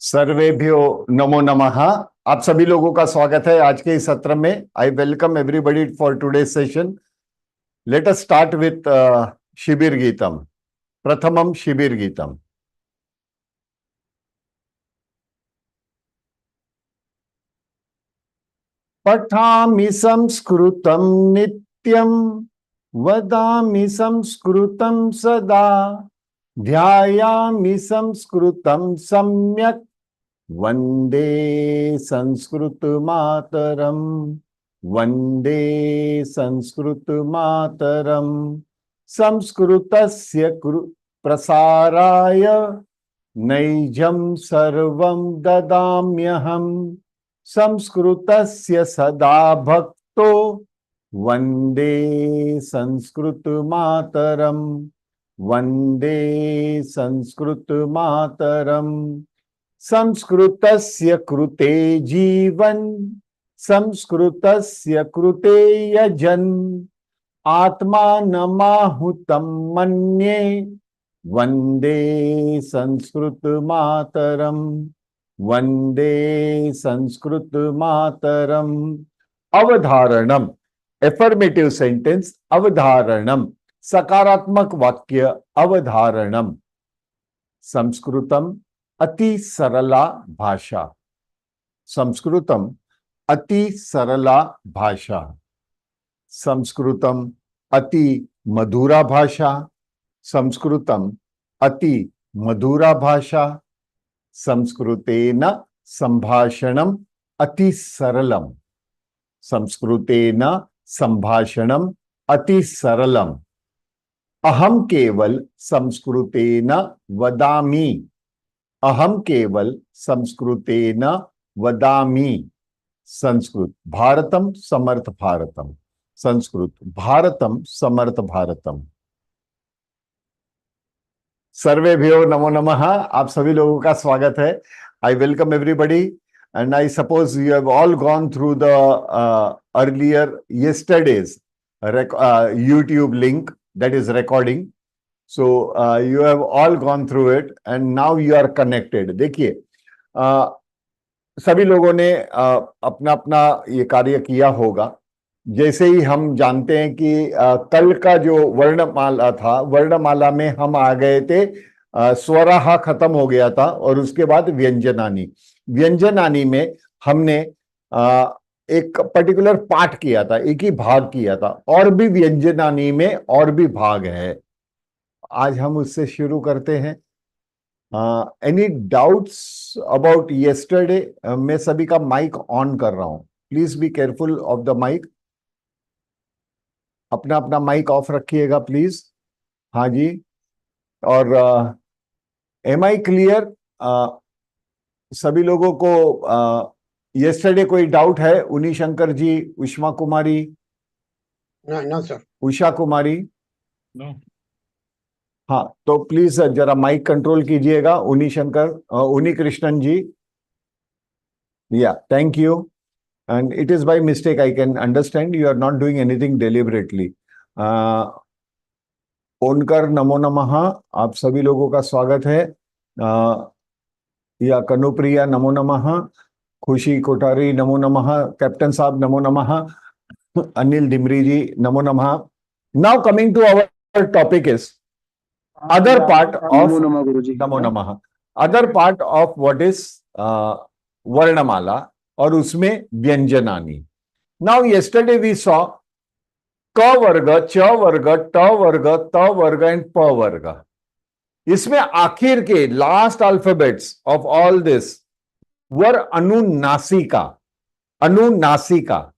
सर्वेभ्यो नमो नमः। आप सभी लोगों का स्वागत है आज के इस सत्र में। I welcome everybody for today's session. Let us start with शिबिर गीतम। प्रथमम शिबिर गीतम। पठामि संस्कृतं नित्यं वदामि संस्कृतं सदा ध्यायामि संस्कृतं सम्यक् वंदे संस्कृत मातरम। वंदे संस्कृत मातरम। संस्कृतस्य प्रसाराय नैजं सर्वं ददाम्यहम्। संस्कृतस्य सदा भक्तो वंदे संस्कृत मातरम। वंदे संस्कृत मातरम। संस्कृतस्य कृते जीवन संस्कृतस्य कृते यजन आत्मानमाहुतं मन्ये वंदे संस्कृत मातरम। वंदे संस्कृत मातरम। अवधारणम एफर्मेटिव सेंटेंस। अवधारणम सकारात्मक वाक्य। अवधारणम। संस्कृतम अति सरला भाषा। संस्कृतम अति सरला भाषा। संस्कृतम अति मधुरा भाषा। संस्कृतम अति मधुरा भाषा। संस्कृतेन संभाषणम अति सरलम। संस्कृतेन संभाषणम अति सरलम। अहम केवल संस्कृतेन वदामि। अहम केवल संस्कृतेन वदामि। संस्कृत भारतम समर्थ भारतम। संस्कृत भारतम समर्थ भारतम। सर्वेभ्यो नमो नमः। आप सभी लोगों का स्वागत है। I welcome everybody and I suppose you have all gone through the earlier yesterday's YouTube link that is recording. So you have all gone through it and now you are connected. देखिए सभी लोगों ने अपना अपना ये कार्य किया होगा। जैसे ही हम जानते हैं कि कल का जो वर्णमाला था, वर्णमाला में हम आ गए थे, स्वराह खत्म हो गया था और उसके बाद व्यंजनानी। व्यंजनानी में हमने एक पर्टिकुलर पार्ट किया था, एक ही भाग किया था। और भी व्यंजनानी में और भी भाग है। आज हम उससे शुरू करते हैं। Any doubts about yesterday? मैं सभी का माइक ऑन कर रहा हूं। Please be careful of the mic. अपना अपना माइक ऑफ रखिएगा प्लीज। हाँ जी। और एम आई क्लियर? सभी लोगों को येस्टरडे कोई डाउट है? उनी Shankar ji, Ushma Kumari? No sir. Usha Kumari? No. हाँ, तो प्लीज जरा माइक कंट्रोल कीजिएगा। उनी शंकर, उनी Krishnan ji. Yeah thank you. And it is by mistake, I can understand. You are not doing anything deliberately. ओनकर नमो नमः। आप सभी लोगों का स्वागत है। या कनुप्रिया नमो नमः। खुशी कोठारी नमो नमः। कैप्टन साहब नमो नमः। अनिल डिमरी जी नमो नमः। Now coming to our topic is other part of नमो नमः। other part of what is वर्णमाला और उसमें व्यंजनानी। Now yesterday we saw क वर्ग, च वर्ग, ट वर्ग, त वर्ग एंड प वर्ग। इसमें आखिर के last alphabets of all this वर अनुनासिका। अनुनासिका।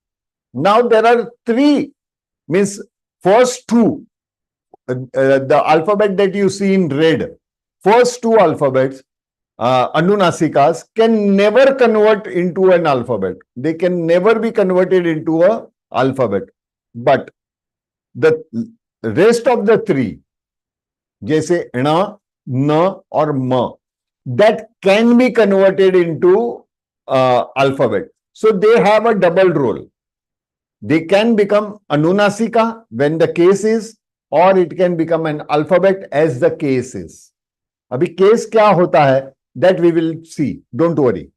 Now there are three, means first two, the alphabet that you see in red, first two alphabets, Anunasikas, can never convert into an alphabet. They can never be converted into a alphabet. But the rest of the three, जैसे ण, न और म, that can be converted into alphabet. So they have a double role. They can become Anunasika when the case is, or it can become an alphabet as the case is. अभी case क्या होता है? That we will see. Don't worry.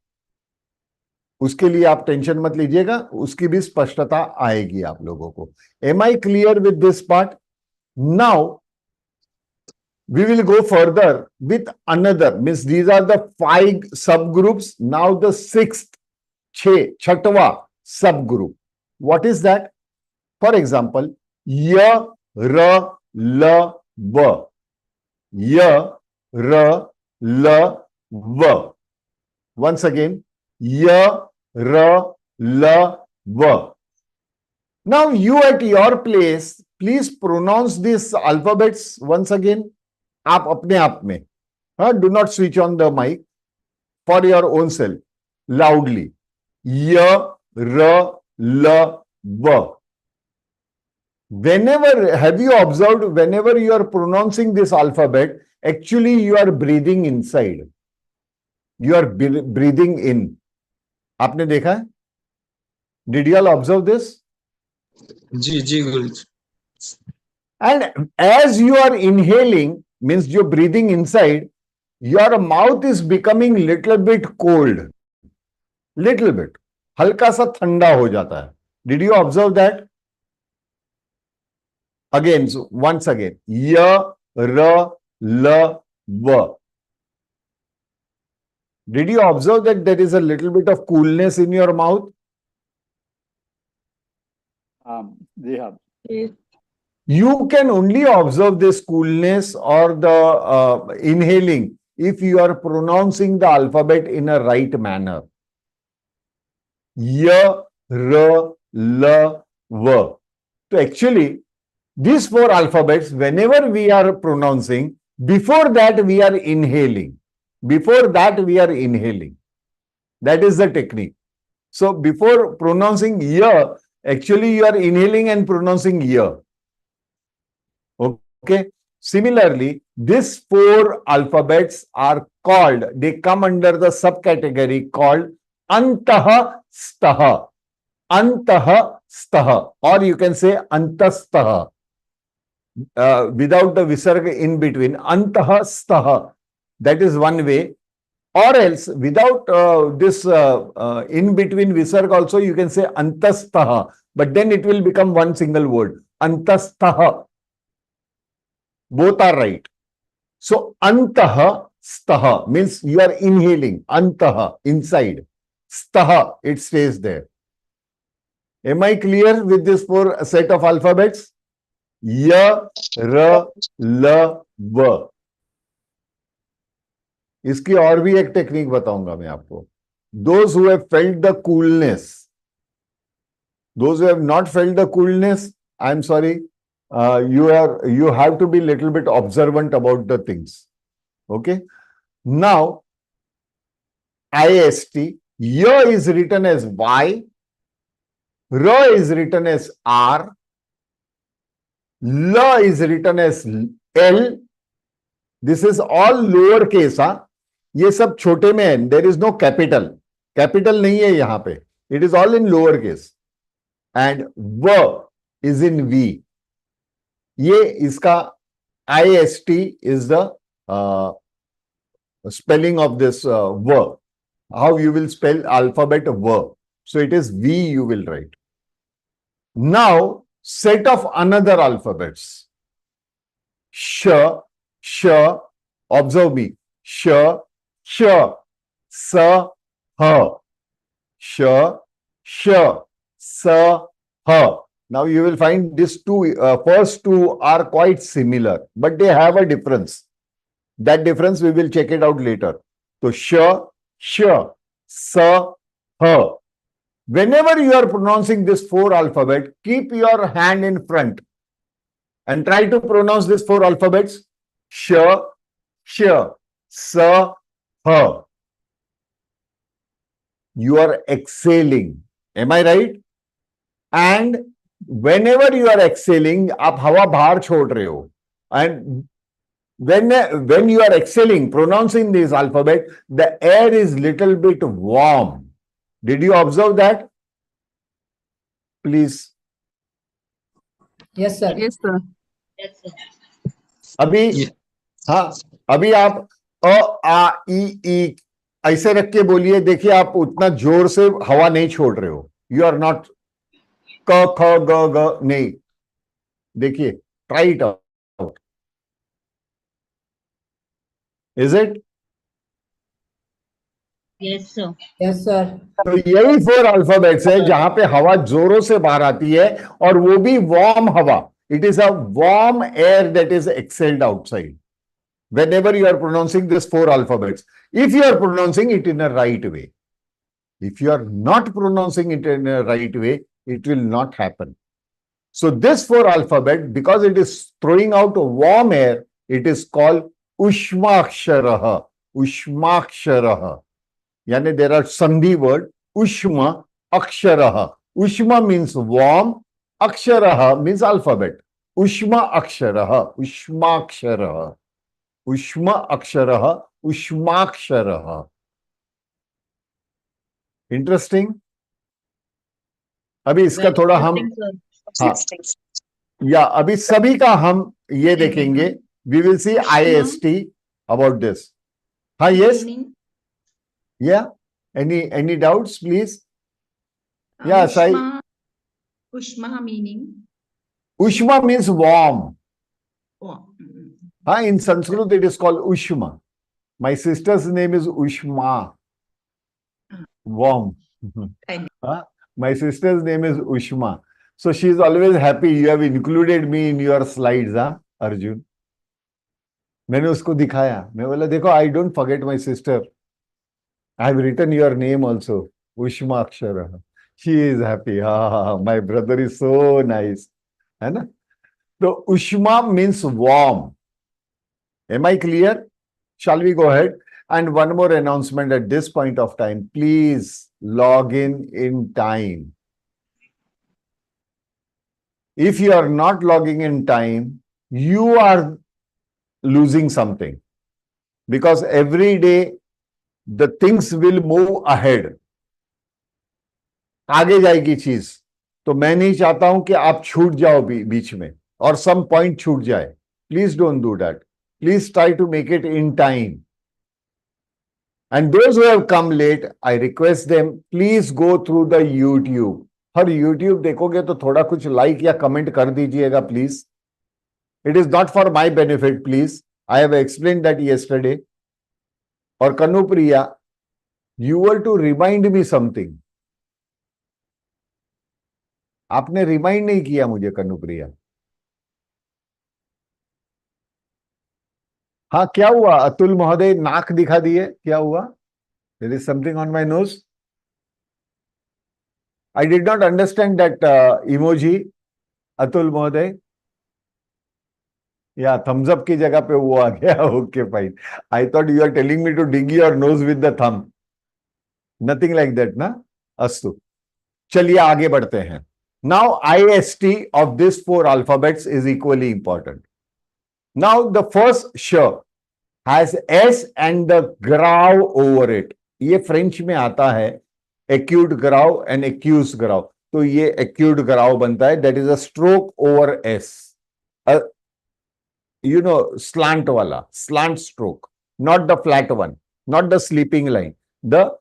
उसके लिए आप tension मत लीजिएगा, उसकी भी स्पष्टता आएगी आप लोगों को. Am I clear with this part? Now we will go further with another. Means these are the 5 subgroups. Now the 6th, छठवा subgroup. What is that? For example, ya, ra, la, va. Ya, ra, la, va. Once again, ya, ra, la, va. Now you at your place, please pronounce these alphabets once again. आप अपने आप में, do not switch on the mic, for your own self, loudly. Ya, ra, la, va. Whenever, have you observed, whenever you are pronouncing this alphabet, actually you are breathing inside. You are breathing in. आपने देखा है? Did you all observe this? Ji Guruji. And as you are inhaling, means you're breathing inside, your mouth is becoming little bit cold. Little bit. हल्का सा ठंडा हो जाता है. Did you observe that? Again, so once again. Ya, ra, la, va. Did you observe that there is a little bit of coolness in your mouth? Yeah. You can only observe this coolness or the inhaling if you are pronouncing the alphabet in a right manner. Ya, ra, la, va. So actually, these 4 alphabets, whenever we are pronouncing, before that we are inhaling. Before that we are inhaling. That is the technique. So before pronouncing ya, actually you are inhaling and pronouncing ya. Okay. Similarly, these 4 alphabets are called, they come under the subcategory called antah staha. Antah staha, or you can say antastaha. Without the visarga in between, antah staha. That is one way. Or else, without this in between visarga also, you can say antastaha. But then it will become one single word. Antastaha. Both are right. So, antah staha means you are inhaling. Antah, inside. Staha, it stays there. Am I clear with this 4 set of alphabets? Ya, ra, la, va. इसकी और भी एक technique बताऊंगा मैं आपको. Those who have felt the coolness, those who have not felt the coolness, I'm sorry, you have to be little bit observant about the things. Okay. Now, IST, ya is written as Y, ra is written as R, la is written as L. This is all lower case. ये सब छोटे में है. There is no capital. Capital नहीं है यहाँ पे. It is all in lower case. And V is in V. ये इसका IST is the spelling of this V. How you will spell alphabet V. So it is V you will write. Now, set of another alphabets. Sh, sh, observe me. Sh, sh, sa, ha. Sh, sh, sa, ha. Now you will find these two, first two are quite similar, but they have a difference. That difference we will check it out later. So sh, sh, sa, ha. Whenever you are pronouncing this 4 alphabet, keep your hand in front and try to pronounce these 4 alphabets. Sh, sh, sa, ha. You are exhaling. Am I right? And whenever you are exhaling, आप हवा बाहर छोड़ रहे हो. And when you are exhaling, pronouncing this alphabet, the air is little bit warm. Did you observe that? Please. Yes, sir. Yes, sir. अभी हाँ, अभी आप अ आ ई ई ऐसे रख के बोलिए। देखिए आप उतना जोर से हवा नहीं छोड़ रहे हो, यू आर नॉट क ख ग ग नहीं। देखिए, try it out, is it? Yes, sir. Yes, sir. तो यही 4 अल्फाबेट्स है जहां पे हवा जोरों से बाहर आती है, और वो भी वार्म हवा। It is a warm air that is excelled outside whenever you are pronouncing this 4 alphabets, if you are pronouncing it in a right way. If you are not pronouncing it in a right way, it will not happen. So this 4 alphabet, because it is throwing out warm air, it is called ushmaksharaha. Ushmaksharaha. Yani there are sandhi word, ushma aksharaha. Ushma means warm, aksharaha means alphabet. Ushma aksharaha, ushmaksharaha. उष्म अक्षरः, उष्माक्षरः। Interesting. अभी इसका Very थोड़ा हम interesting, sir. या अभी सभी का हम ये देखेंगे। We will see IST about this. हाँ, यस, Meaning, या एनी डाउट्स प्लीज? या साई। Ushma meaning. उष्मा मीन्स वार्म। Oh, हाँ, in Sanskrit it is called Ushma. My sister's name is Ushma. Warm. Thank My sister's name is Ushma. So she is always happy. You have included me in your slides, हाँ, Arjun. मैंने उसको दिखाया, मैं बोला देखो, I don't forget my sister. I have written your name also, Ushma Akshara. She is happy. Ah, my brother is so nice. है ना? तो Ushma means warm. Am I clear? Shall we go ahead? And one more announcement at this point of time. Please log in time. If you are not logging in time, you are losing something. Because every day, the things will move ahead. आगे जाएगी चीज। तो मैं नहीं चाहता हूं कि आप छूट जाओ बीच में, और some point छूट जाए। Please don't do that. Please try to make it in time. And those who have come late, I request them, please go through the YouTube. Her YouTube देखोगे तो थोड़ा कुछ लाइक या कमेंट कर दीजिएगा please. It is not for my benefit, please. I have explained that yesterday. और Kanupriya, you were to remind me something. आपने remind नहीं किया मुझे कनुप्रिया. हाँ, क्या हुआ अतुल महोदय? नाक दिखा दिए, क्या हुआ? There is something on my nose. I did not understand that emoji, Atul महोदय. या thumbs up की जगह पे वो आ गया. Okay, fine. I thought you are telling me to dig your nose with the thumb. Nothing like that, ना? अस्तु. चलिए आगे बढ़ते हैं. Now IST of these 4 alphabets is equally important. Now the first sh has S and the grav over it. ये French में आता है acute grav and accused grav. तो ये acute grav बनता है. That is a stroke over S. You know, slant wala, slant stroke, not the flat one, not the sleeping line. The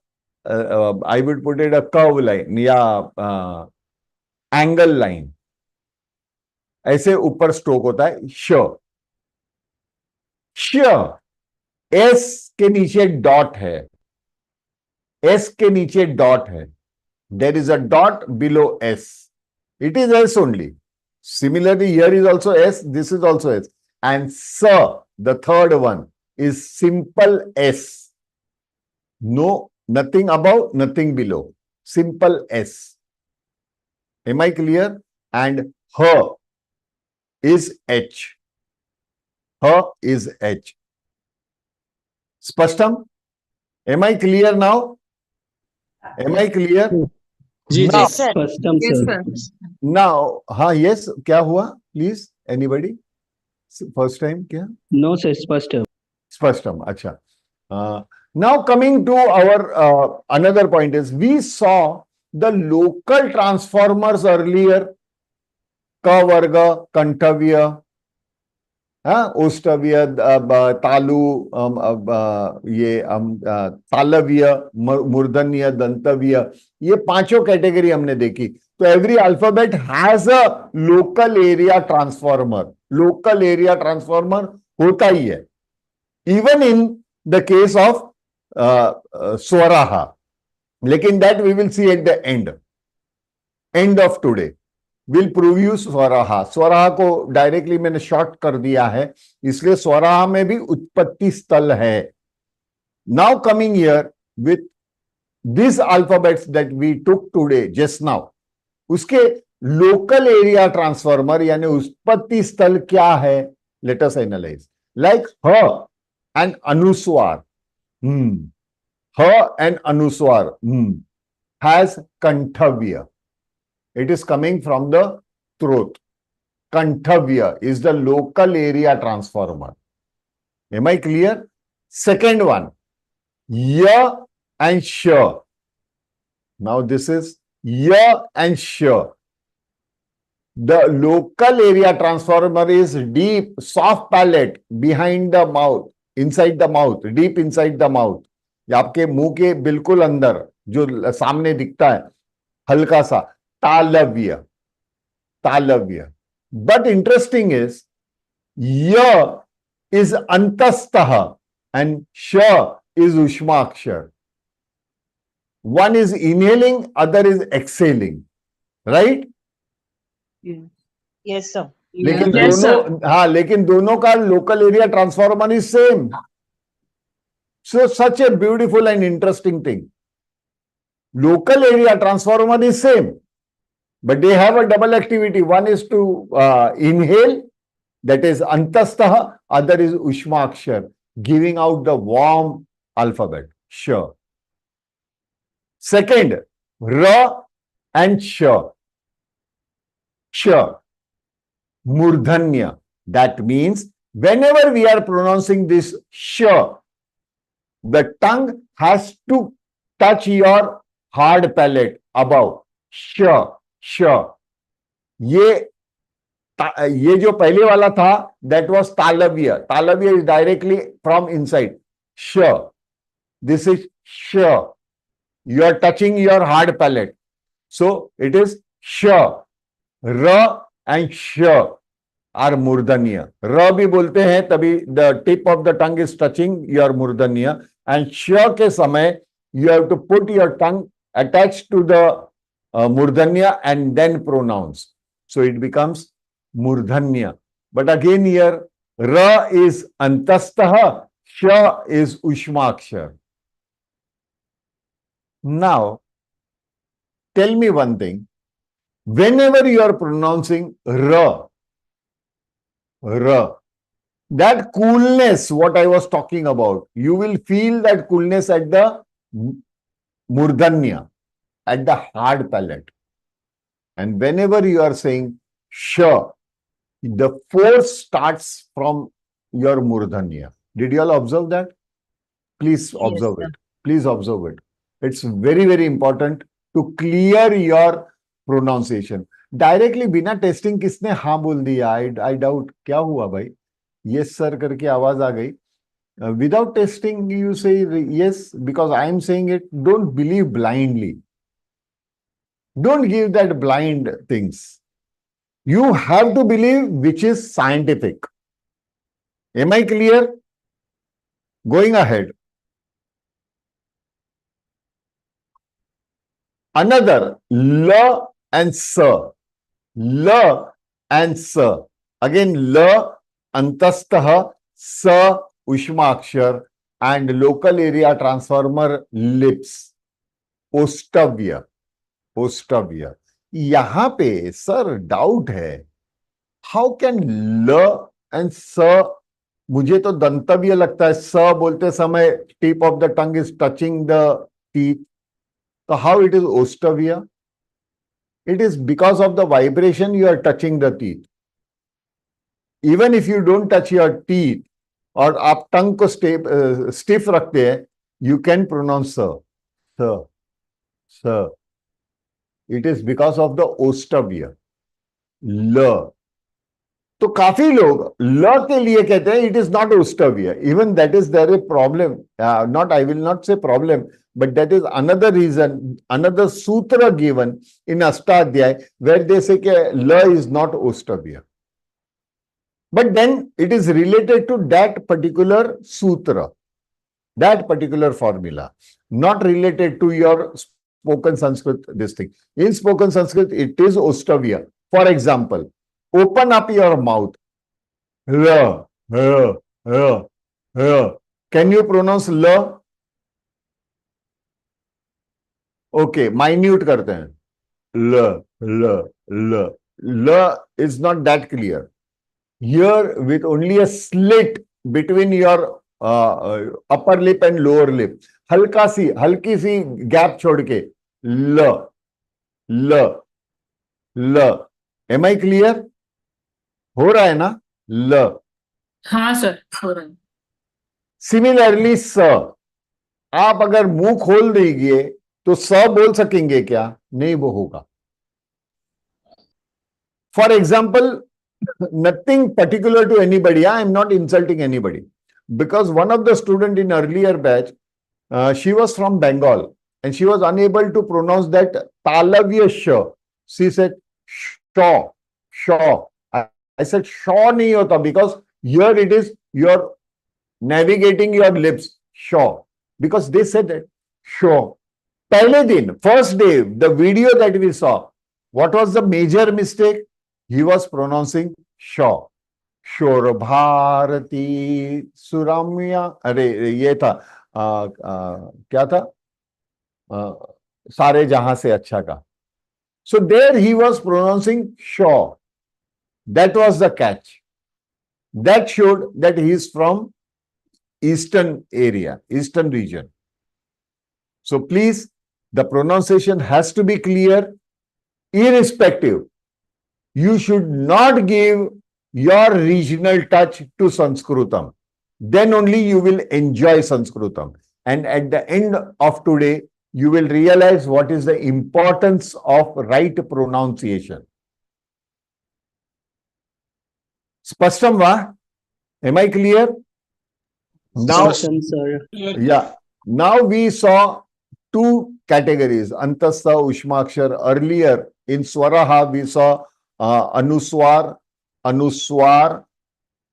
I would put it a curve line या angle line. ऐसे ऊपर stroke होता है. श S के नीचे dot है. S के नीचे डॉट है. There is a dot below S. It is S only. Similarly here is also S, this is also S. And स, the third one, is simple S. No, nothing above, nothing below. Simple S. Am I clear? And her is H. Her is H. Spashtam? Am I clear now? Am I clear? जी Now, जी स्पष्टम sir. now, हाँ, yes, क्या हुआ? Please, anybody? First time, क्या? No sir स्पष्ट. Spashtam, अच्छा. Now coming to our another point is, we saw the local transformers earlier. Ka varga, kantavya. हाँ, ओष्टव्य, तालु, तालव्य, मूर्धन्य, दंतव्य, ये पांचों कैटेगरी हमने देखी. तो every alphabet has a local area transformer. Local area transformer होता ही है, even in the case of स्वराहा. लेकिन that we will see at the end of today. Will prove you स्वराहा. स्वराहा को डायरेक्टली मैंने शॉर्ट कर दिया है, इसलिए स्वराहा में भी उत्पत्ति स्थल है. Now coming here with this alphabets that we took today just now, उसके लोकल एरिया ट्रांसफॉर्मर यानी उत्पत्ति स्थल क्या है? Let us analyze. लाइक ह एंड अनुस्वार. ह एंड अनुस्वार हैज कंठव्य. It is coming from the throat. Kanthavya is the local area transformer. Am I clear? Second one, ya and sha. Now this is ya and sha. The local area transformer is deep, soft palate behind the mouth, inside the mouth, deep inside the mouth. ये आपके मुंह के बिल्कुल अंदर जो सामने दिखता है, हल्का सा तालव्य. तालव्य. But interesting is, ya is antastah and sha is ushmakshar. One is inhaling, other is exhaling. Right? Yes, sir. लेकिन Yes, sir. दोनों, हाँ, लेकिन दोनों का local area transformer is same. So such a beautiful and interesting thing. Local area transformer is same, but they have a double activity. One is to inhale, that is antastah, other is ushmakshar, giving out the warm alphabet. Sure. Second, ra and sha. Sha, murdhanya. That means whenever we are pronouncing this sha, the tongue has to touch your hard palate above. Sha, sha. ये जो पहले वाला था, that was तालव्य. तालव्य is directly from inside. Sha. This is sha. You are touching your hard palate. So it is sha. Ra and sha are murdanya. Ra भी बोलते हैं तभी the tip of the tongue is touching your murdanya. And sha के समय you have to put your tongue attached to the murdanya and then pronounce. So it becomes murdhanya. But again here, ra is antastah, sha is ushmakshar. Now, tell me one thing. Whenever you are pronouncing ra, that coolness, what I was talking about, you will feel that coolness at the murdanya, at the hard palate. And whenever you are saying sha, the force starts from your murdanya. Did you all observe that? Please observe sir. it. Please observe it. It's very, very important to clear your pronunciation. Directly बिना testing किसने हाँ बोल दिया? I doubt. क्या हुआ भाई? Yes sir करके आवाज आ गई. Without testing, you say yes, because I am saying it. Don't believe blindly. Don't give that blind things. You have to believe which is scientific. Am I clear? Going ahead. Another, la and sa. La and sa. Again, la, antastah, sa, ushmakshar, and local area transformer, lips. Ostavya. ओष्टव्य. यहां पे sir doubt है, how can ल and स, मुझे तो दंतव्य लगता है. स बोलते समय tip of the tongue is touching the teeth. तो हाउ इट इज ओष्टव्य? It is because of the vibration you are touching the teeth. Even if you don't touch your teeth और आप टंग को स्टिफ रखते हैं, यू कैन प्रोनाउंस स. स. It is because of the ostavya. La. तो काफी लोग ल के लिए कहते हैं इट इज नॉट उष्टव्य. Even that is there a problem. Not, I will not say problem, but that is another reason, another sutra given in Ashtadhyay where they say that la is not ustavya. But then it is related to that particular sutra, that particular formula, not related to your spoken Sanskrit, this thing. In spoken Sanskrit, it is ustavya. For example, open up your mouth. La, la, la, la. Can you pronounce la? Okay, minute करते हैं. ल ल ल ल is not that clear. Here with only a slit between your upper lip and lower lip, हल्की सी गैप छोड़ के ल ल ल. Am I clear? हो रहा है ना? ल. हाँ सर, हो रहा है। सिमिलरली स, आप अगर मुंह खोल दीजिए तो स बोल सकेंगे क्या? नहीं, वो होगा. For example, nothing particular to anybody, I am not insulting anybody, because one of the student in earlier batch, she was from Bengal and she was unable to pronounce that तालव्य श. She said shaw shaw. I said shaw नहीं होता because here it is you're navigating your lips, shaw, because they said that shaw. पहले दिन, first day, the video that we saw, what was the major mistake? He was pronouncing shaw. शोर भारती सुरम्या, अरे ये था क्या था, सारे जहां से अच्छा का. So there he was pronouncing shaw. That was the catch. That showed that he is from eastern area, eastern region. So please, the pronunciation has to be clear, irrespective. You should not give your regional touch to Sanskrutam. Then only you will enjoy Sanskrutam. And at the end of today, you will realize what is the importance of right pronunciation. Spashtam va? Am I clear? Now, Awesome, sir. yeah. Now we saw two categories, Antastha, Ushmakshar. Earlier in Swaraha, we saw Anuswar, Anuswar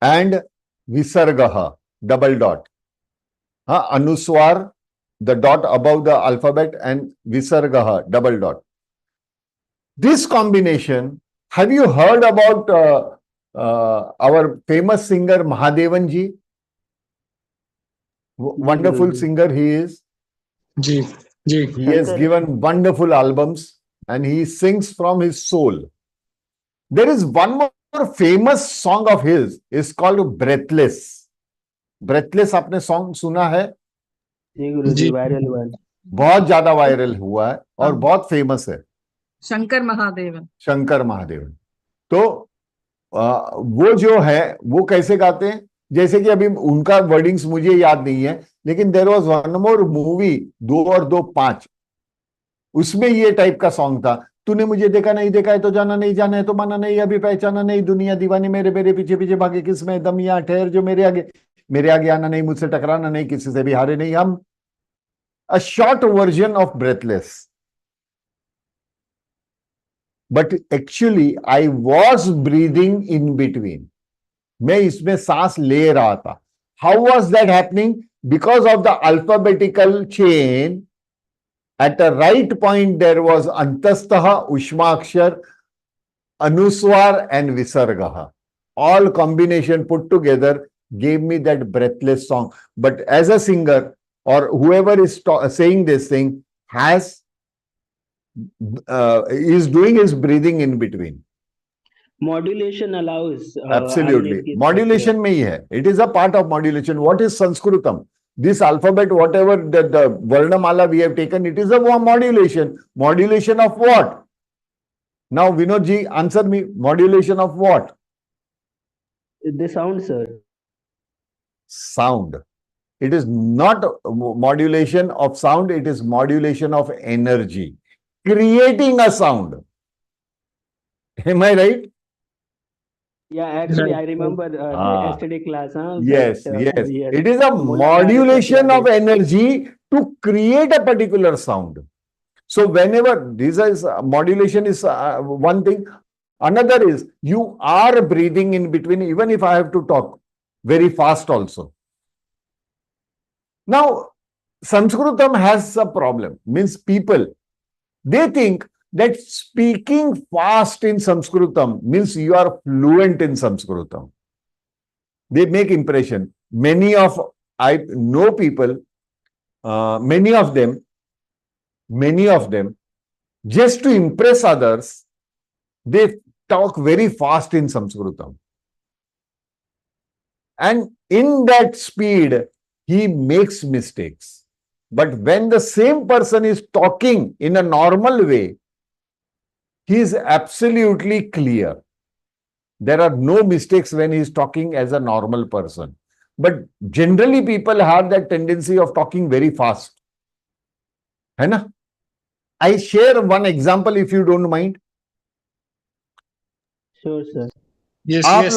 and Visargaha, double dot. Anuswar, the dot above the alphabet, and Visargaha, double dot. This combination, have you heard about our famous singer Mahadevan ji? Wonderful singer he is. Ji ji He has given wonderful albums and he sings from his soul. There is one more famous song of his, is called Breathless. Breathless आपने song सुना है? जी गुरु जी, जी। Viral हुआ है। बहुत ज्यादा viral हुआ है और बहुत फेमस है. शंकर महादेवन. शंकर महादेवन. तो वो जो है वो कैसे गाते हैं, जैसे कि अभी उनका वर्डिंग्स मुझे याद नहीं है, लेकिन there was one more movie 2 और 2 5, उसमें ये टाइप का सॉन्ग था. तूने मुझे देखा नहीं, देखा है तो जाना नहीं, जाना है तो माना नहीं, अभी पहचाना नहीं, दुनिया दीवानी मेरे मेरे पीछे पीछे भागे, किस में दम यहाँ ठहर जो मेरे आगे आना नहीं, मुझसे टकराना नहीं, किसी से भी हारे नहीं हम. A short version of breathless. But actually I was breathing in between. मैं इसमें सांस ले रहा था. How was that happening? Because of the alphabetical chain. At the right point, there was Antastha, Ushmakshar, Anuswar, and Visargaha. All combination put together gave me that breathless song. But as a singer, or whoever is saying this thing, is doing his breathing in between. Modulation allows. Absolutely. Modulation में ही है. It is a part of modulation. What is Sanskrutam? This alphabet, whatever the Varnamala we have taken, it is a modulation. Modulation of what? Now, Vinod ji, answer me. Modulation of what? The sound, sir. Sound. It is not modulation of sound. It is modulation of energy. Creating a sound. Am I right? Yeah, actually, I Right. remember the Ah, yesterday class, yes, that yes. yes, It is a Mullah Bharat modulation of Satyadeh. energy to create a particular sound. So whenever this is modulation is one thing, another is you are breathing in between, even if I have to talk very fast also. Now, Sanskritam has a problem, means people, they think that speaking fast in Sanskritam means you are fluent in Sanskritam. They make impression. I know people, many of them, just to impress others, they talk very fast in Sanskritam. And in that speed, he makes mistakes. But when the same person is talking in a normal way, he is absolutely clear. There are no mistakes when he is talking as a normal person. But generally, people have that tendency of talking very fast. है ना? I share one example if you don't mind. Sure, sir. Yes, आप yes.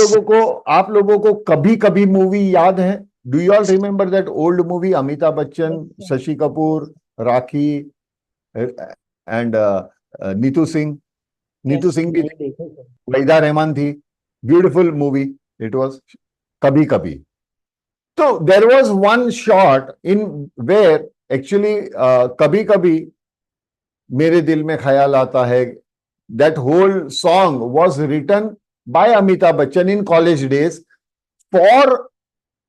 लोगों को कभी कभी movie याद है? Do you all remember that old movie? Amitabh Bachchan, Shashi Kapoor, rakhi and Neetu Singh. Neetu Singh भी नहीं देखा sir. वहीदा रहमान थी. Beautiful movie. It was कभी कभी. So there was one shot in where actually कभी कभी मेरे दिल में ख्याल आता है. That whole song was written by Amitabh Bachchan in college days for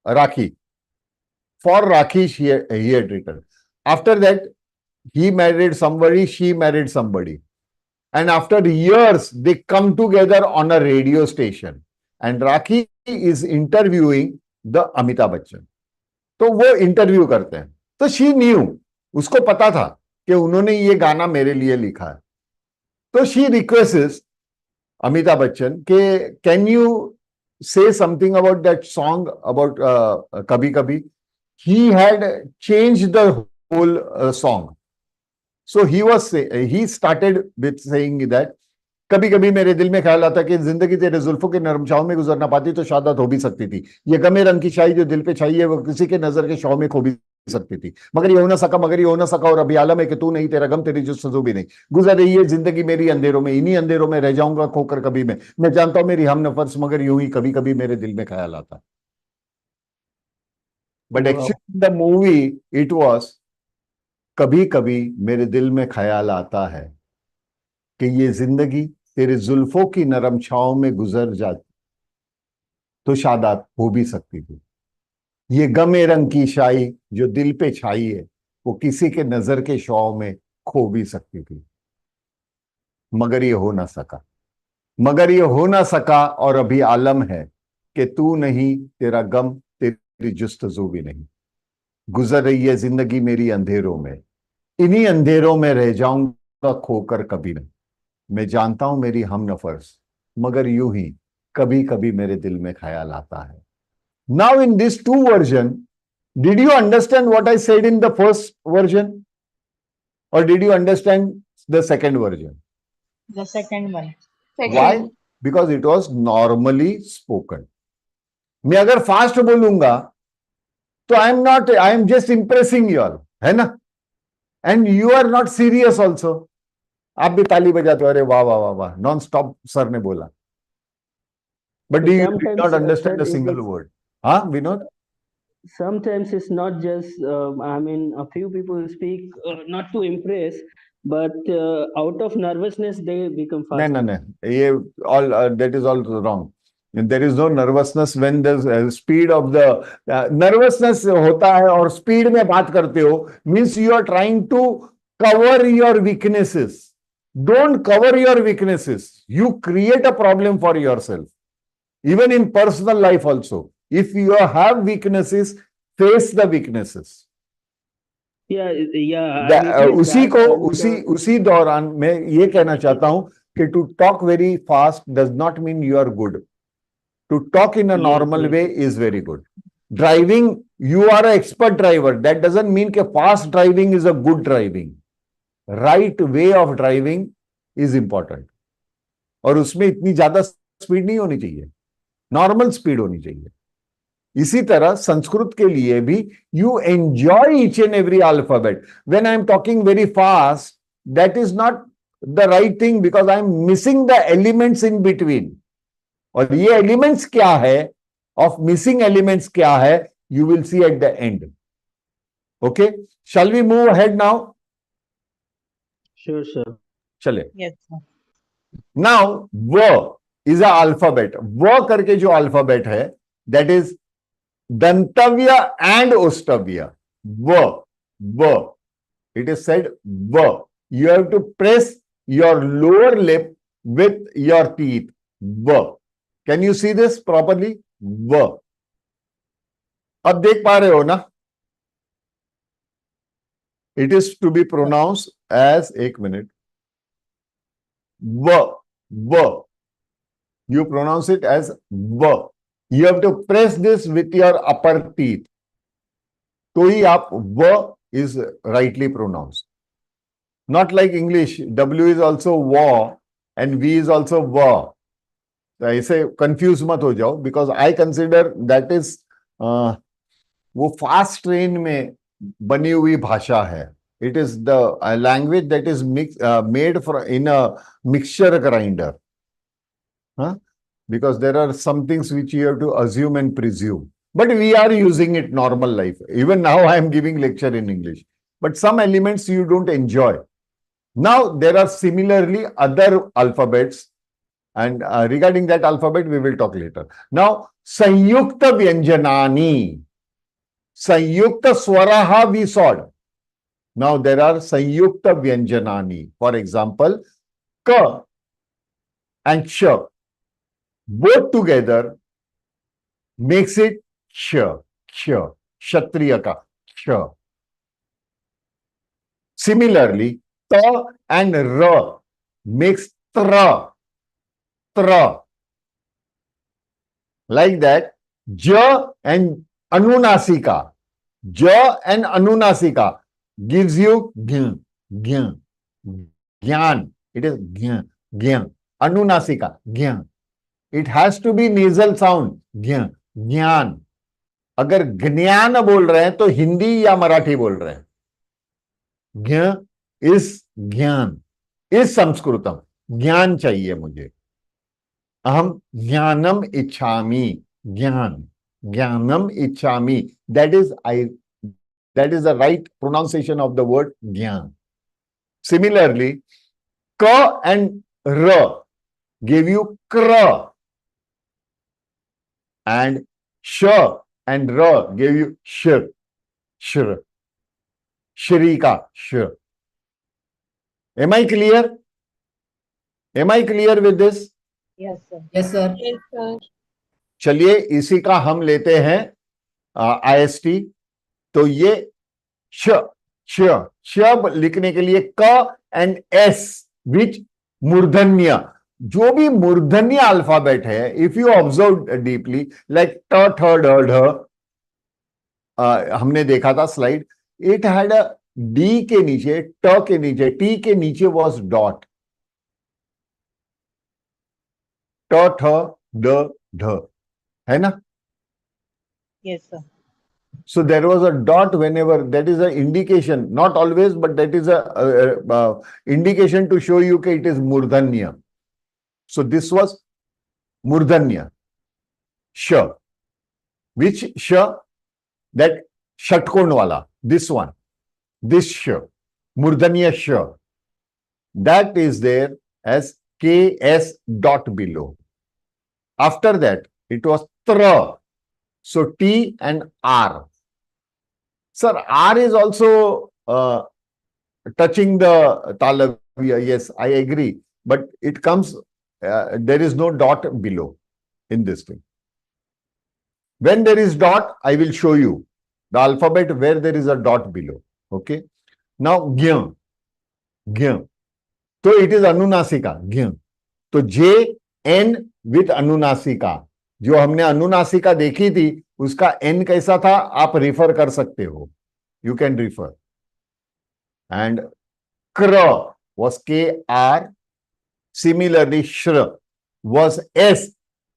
Rakhi. For Rakhi, he had written. After that, he married somebody, she married somebody. And after years, they come together on a radio station. And Rakhi is interviewing the Amitabh Bachchan. तो वो interview करते हैं. तो she knew, उसको पता था कि उन्होंने ये गाना मेरे लिए लिखा है. तो शी रिक्वेस्ट Amitabh Bachchan के can you say something about that song about Kabhi Kabhi? He had changed the whole song. So he started with saying that कभी कभी मेरे दिल में ख्याल आता कि जिंदगी तेरे जुल्फों के नरम छाव में गुजर ना पाती तो शादत हो भी सकती थी. ये गमे रंग की शाही जो दिल पे छाई है वो किसी के नजर के शौ में खो भी सकती थी. मगर ये हो ना सका और अभी आलम है कि तू नहीं, तेरा गम तेरी जुस्तजू भी नहीं. गुजर रही है जिंदगी मेरी अंधेरों में, इन्हीं अंधेरों में रह जाऊंगा खोकर कभी मैं जानता हूं मेरी हमनफर्स, मगर यूं ही कभी कभी मेरे दिल में ख्याल आता. But actually the movie it was कभी कभी मेरे दिल में ख्याल आता है कि ये जिंदगी तेरे जुल्फों की नरम छाओं में गुजर जाती तो शादात हो भी सकती थी. ये गमे रंग की शाई जो दिल पे छाई है वो किसी के नजर के शौ में खो भी सकती थी. मगर ये हो ना सका और अभी आलम है कि तू नहीं, तेरा गम तेरी जुस्तजू भी नहीं. गुजर रही है जिंदगी मेरी अंधेरों में, इन्हीं अंधेरों में रह जाऊंगा खोकर कभी नहीं. मैं जानता हूं मेरी हमनफर्स, मगर यूं ही कभी कभी मेरे दिल में ख्याल आता है. Now in this two version, did you understand what I said in the first version? Or did you understand the second version? The second one. Why? Because it was normally spoken. मैं अगर fast बोलूंगा तो I am just impressing you all, है ना? And you are not serious also. आप भी ताली बजाते हो, अरे वाह वाह वाह वाह, नॉन स्टॉप सर ने बोला. But do you did not understand a single word? हाँ Vinod? Sometimes it's not just, I mean, a few people speak not to impress, but out of nervousness, they become fast. No. ये all that is all wrong. There is no nervousness when the speed of the nervousness होता है और speed में बात करते हो means you are trying to cover your weaknesses. Don't cover your weaknesses. You create a problem for yourself. Even in personal life also. If you have weaknesses, face the weaknesses. Yeah. I उसी दौरान मैं ये कहना चाहता हूं कि to talk very fast does not mean you are good. To talk in a normal way is very good. Driving, you are an expert driver. That doesn't mean that fast driving is a good driving. Right way of driving is important. और उसमें इतनी ज्यादा speed नहीं होनी चाहिए. Normal speed होनी चाहिए। इसी तरह संस्कृत के लिए भी you enjoy each and every alphabet. When I am talking very fast, that is not the right thing, because I am missing the elements in between. और ये एलिमेंट्स क्या है, ऑफ मिसिंग एलिमेंट्स क्या है, you will see at the end. Okay, shall we move ahead now? Sure, sir. चले। Yes, sir. Now व is a alphabet. व करके जो अल्फाबेट है, that is dantavya and oshtavya. व इट इज सेड व। You have to press your lower lip with your teeth. व। Can you see this properly? व। अब देख पा रहे हो ना? It is to be pronounce as, एक मिनट, व। You pronounce it as V. You have to press this with your upper teeth. तो ही आप V is rightly pronounced. Not like English, W is also W and V is also V. तो ऐसे confuse मत हो जाओ, because I consider that is वो fast train में बनी हुई भाषा है। It is the language that is made in a mixture grinder. Huh? Because there are some things which you have to assume and presume. But we are using it normal life. Even now I am giving lecture in English. But some elements you don't enjoy. Now there are similarly other alphabets. And regarding that alphabet, we will talk later. Now, Sanyukta Vyanjanani. Sanyukta Swaraha we saw. Now there are Sanyukta Vyanjanani. For example, Ka and Sh. Both together makes it sh, kshatriya ka sh. Similarly, ta and ra makes tra. Like that, ja and anunasika. Ja and anunasika gives you gyan. It is gyan. Anunasika, gyan. It has to be nasal sound. ज्ञान। अगर ज्ञान बोल रहे हैं तो हिंदी या मराठी बोल रहे हैं। ज्ञान इस संस्कृतम। ज्ञान चाहिए मुझे। अहम ज्ञानम इच्छामि। ज्ञानम इच्छामि। That is the right pronunciation of the word ज्ञान। सिमिलरली, क एंड र गिव यू क्र, and sh and ra gave you shir, shrika, shir. Am I clear? Am I clear with this? Yes, sir. Yes, sir. Yes, sir. चलिए इसी का हम लेते हैं IST। तो ये श लिखने के लिए क एंड एस विच मूर्धन्य। जो भी मूर्धन्य अल्फाबेट है, if you observe deeply, like ट ठ ड ढ, हमने देखा था slide, it had a D के नीचे, ट के नीचे, टी के नीचे वॉज डॉट। ट ठ ड ढ, है ना? Yes, sir. So there was a dot whenever. That is an indication, not always, but that is a indication to show you that it is murdhanya. So this was murdhanya. Sh. Which sh? That shatkon wala. This one. This sh. Murdhanya sh. That is there as KS dot below. After that, it was tra. So T and R. Sir, R is also touching the talavya. Yes, I agree. But it comes, there is no dot below in this thing. When there is dot, I will show you the alphabet where there is a dot below. Okay. Now, gyan. Gyan. So it is Anunasika. Gyan. So J, N with Anunasika. जो हमने अनुनासिका देखी थी उसका N कैसा था आप refer कर सकते हो, यू कैन रिफर। एंड क्र was KR, similarly श्र was S,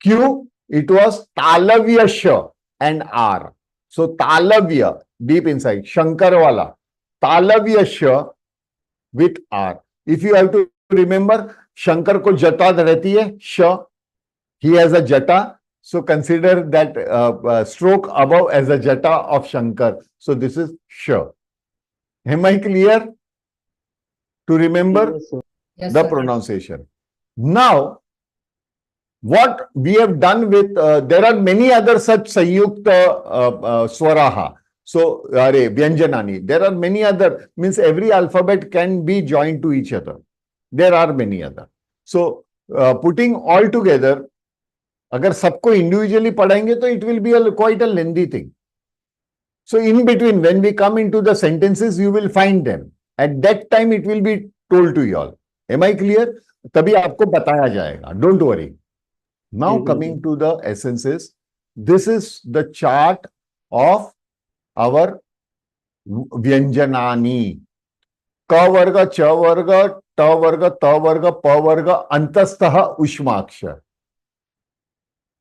Q it was Talavya Sh and R. So Talavya, deep inside, Shankarwala, Talavya Sh with R. If you have to remember, Shankar ko jata rehti hai, Sh. He has a jata. So consider that stroke above as a jata of Shankar. So this is Sh. Am I clear to remember Yes, sir. Yes, the sir. pronunciation? Now, what we have done with, there are many other such Sanyukta Swaraha. So, Vyanjanani. There are many other, means every alphabet can be joined to each other. There are many other. So, putting all together, अगर सबको individually पढ़ाएंगे तो it will be quite a lengthy thing. So in between, when we come into the sentences, you will find them. At that time, it will be told to you all. Am I clear? तभी आपको बताया जाएगा. Don't worry. Now coming to the essences, this is the chart of our Vyanjanani. Ka varga, cha varga, ta varga, ta varga, pa varga, antastaha ushmakshar.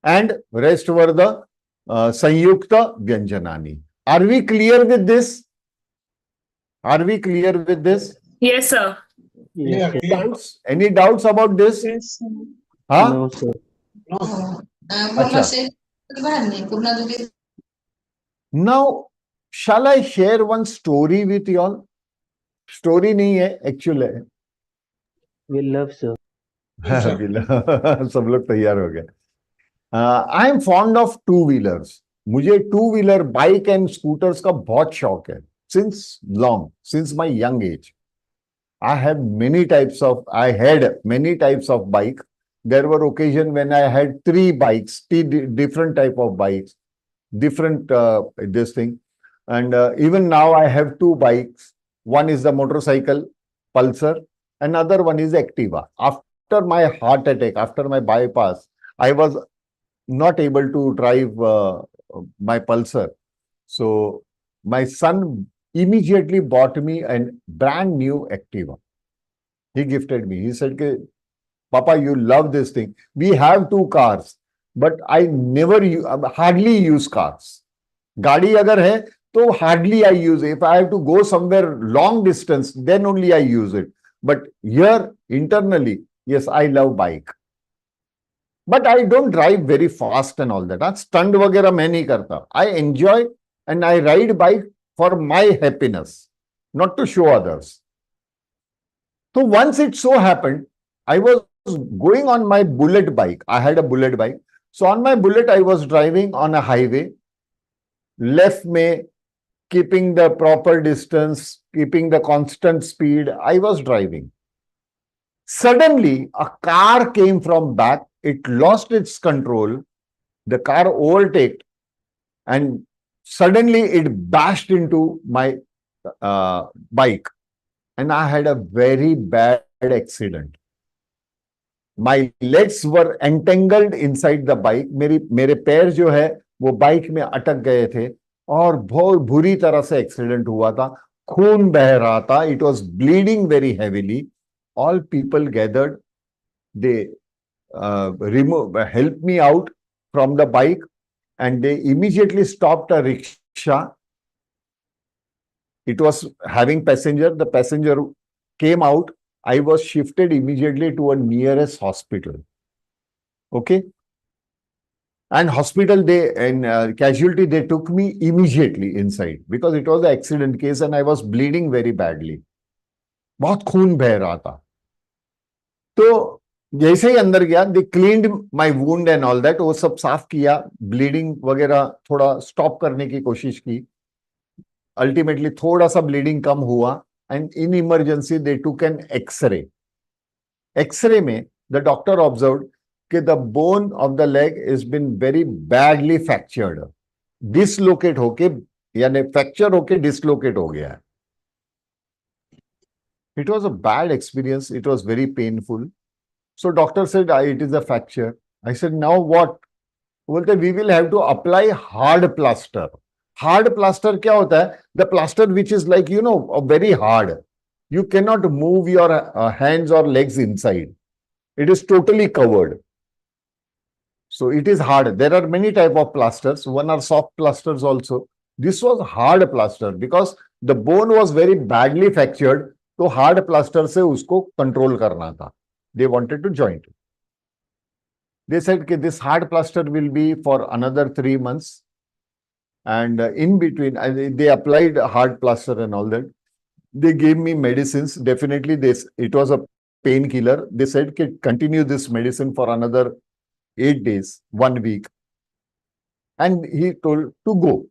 And rest were the Sanyukta Vyanjanani. Are we clear with this? Are we clear with this? Yes, sir. Yes, sir. Doubts? Any doubts about this? Yes, sir. Huh? No, sir. अच्छा. Now, shall I share one story with you all? Story नहीं है, actual है. We love, sir. सब लोग तैयार हो गए. I am fond of two-wheelers. मुझे two-wheeler bike and scooters का बहुत शौक है. Since long, since my young age. I had many types of bike. There were occasions when I had three bikes, different type of bikes, different this thing. And even now I have two bikes. One is the motorcycle, Pulsar. Another one is Activa. After my heart attack, after my bypass, I was not able to drive my Pulsar. So my son immediately bought me a brand new Activa. He gifted me. He said, Papa, you love this thing. We have two cars, but I hardly use cars. Gaadi agar hai, to hardly I use it. If I have to go somewhere long distance, then only I use it. But here, internally, yes, I love bike. But I don't drive very fast and all that. Stunt वगैरह मैं नहीं करता. I enjoy and I ride bike for my happiness, not to show others. So once it so happened, I was going on my bullet bike. I had a bullet bike. So on my bullet, I was driving on a highway. Left me, keeping the proper distance, keeping the constant speed. I was driving. Suddenly, a car came from back. It lost its control. The car overtaked and suddenly it bashed into my bike. And I had a very bad accident. My legs were entangled inside the bike. मेरे पैर जो है वो bike में अटक गए थे और बहुत बुरी तरह से एक्सीडेंट हुआ था. खून बह रहा था. It was bleeding very heavily. All people gathered. They helped me out from the bike and they immediately stopped a rickshaw. It was having passenger. The passenger came out. I was shifted immediately to a nearest hospital. Okay. And hospital, casualty, they took me immediately inside because it was an accident case and I was bleeding very badly. बहुत खून बह रहा था. तो जैसे ही अंदर गया, they cleaned my wound and all that. वो सब साफ किया, bleeding वगैरह थोड़ा stop करने की कोशिश की. Ultimately, थोड़ा सा bleeding कम हुआ. And in emergency, they took an X-ray. X-ray में, the doctor observed that the bone of the leg has been very badly fractured. Dislocate होके, यानी fracture होके dislocate हो गया. It was a bad experience. It was very painful. So doctor said, it is a fracture. I said, now what? बोलते, we will have to apply hard plaster. Hard plaster क्या होता है? The plaster which is like, very hard. You cannot move your hands or legs inside. It is totally covered. So it is hard. There are many type of plasters. One are soft plasters also. This was hard plaster because the bone was very badly fractured. तो hard plaster से उसको control करना था. They wanted to joint it. They said that this hard plaster will be for another 3 months. And in between, they applied hard plaster and all that. They gave me medicines. Definitely, it was a painkiller. They said, continue this medicine for another 8 days, 1 week. And he told to go.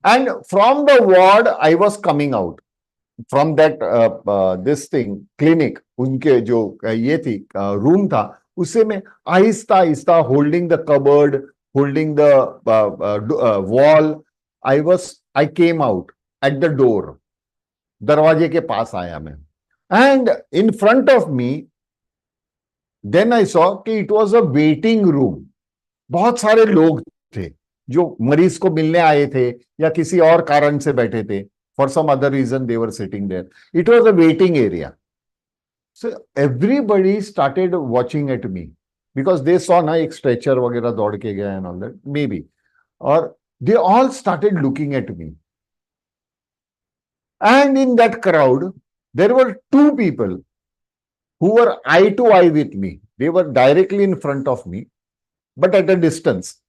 And from the ward, I was coming out. From that, this thing, clinic, उनके जो ये थी, room था, उसे में Aahista Aahista holding the cupboard, holding the wall, I came out at the door. दरवाजे के पास आया मैं. And in front of me, then I saw कि it was a waiting room. बहुत सारे लोग थे जो मरीज को मिलने आए थे या किसी और कारण से बैठे थे. For some other reason, they were sitting there. It was a waiting area. So everybody started watching at me because they saw na ek stretcher वगैरह दौड़ के गया and all that, maybe. Or they all started looking at me. And in that crowd, there were 2 people who were eye to eye with me. They were directly in front of me, but at a distance.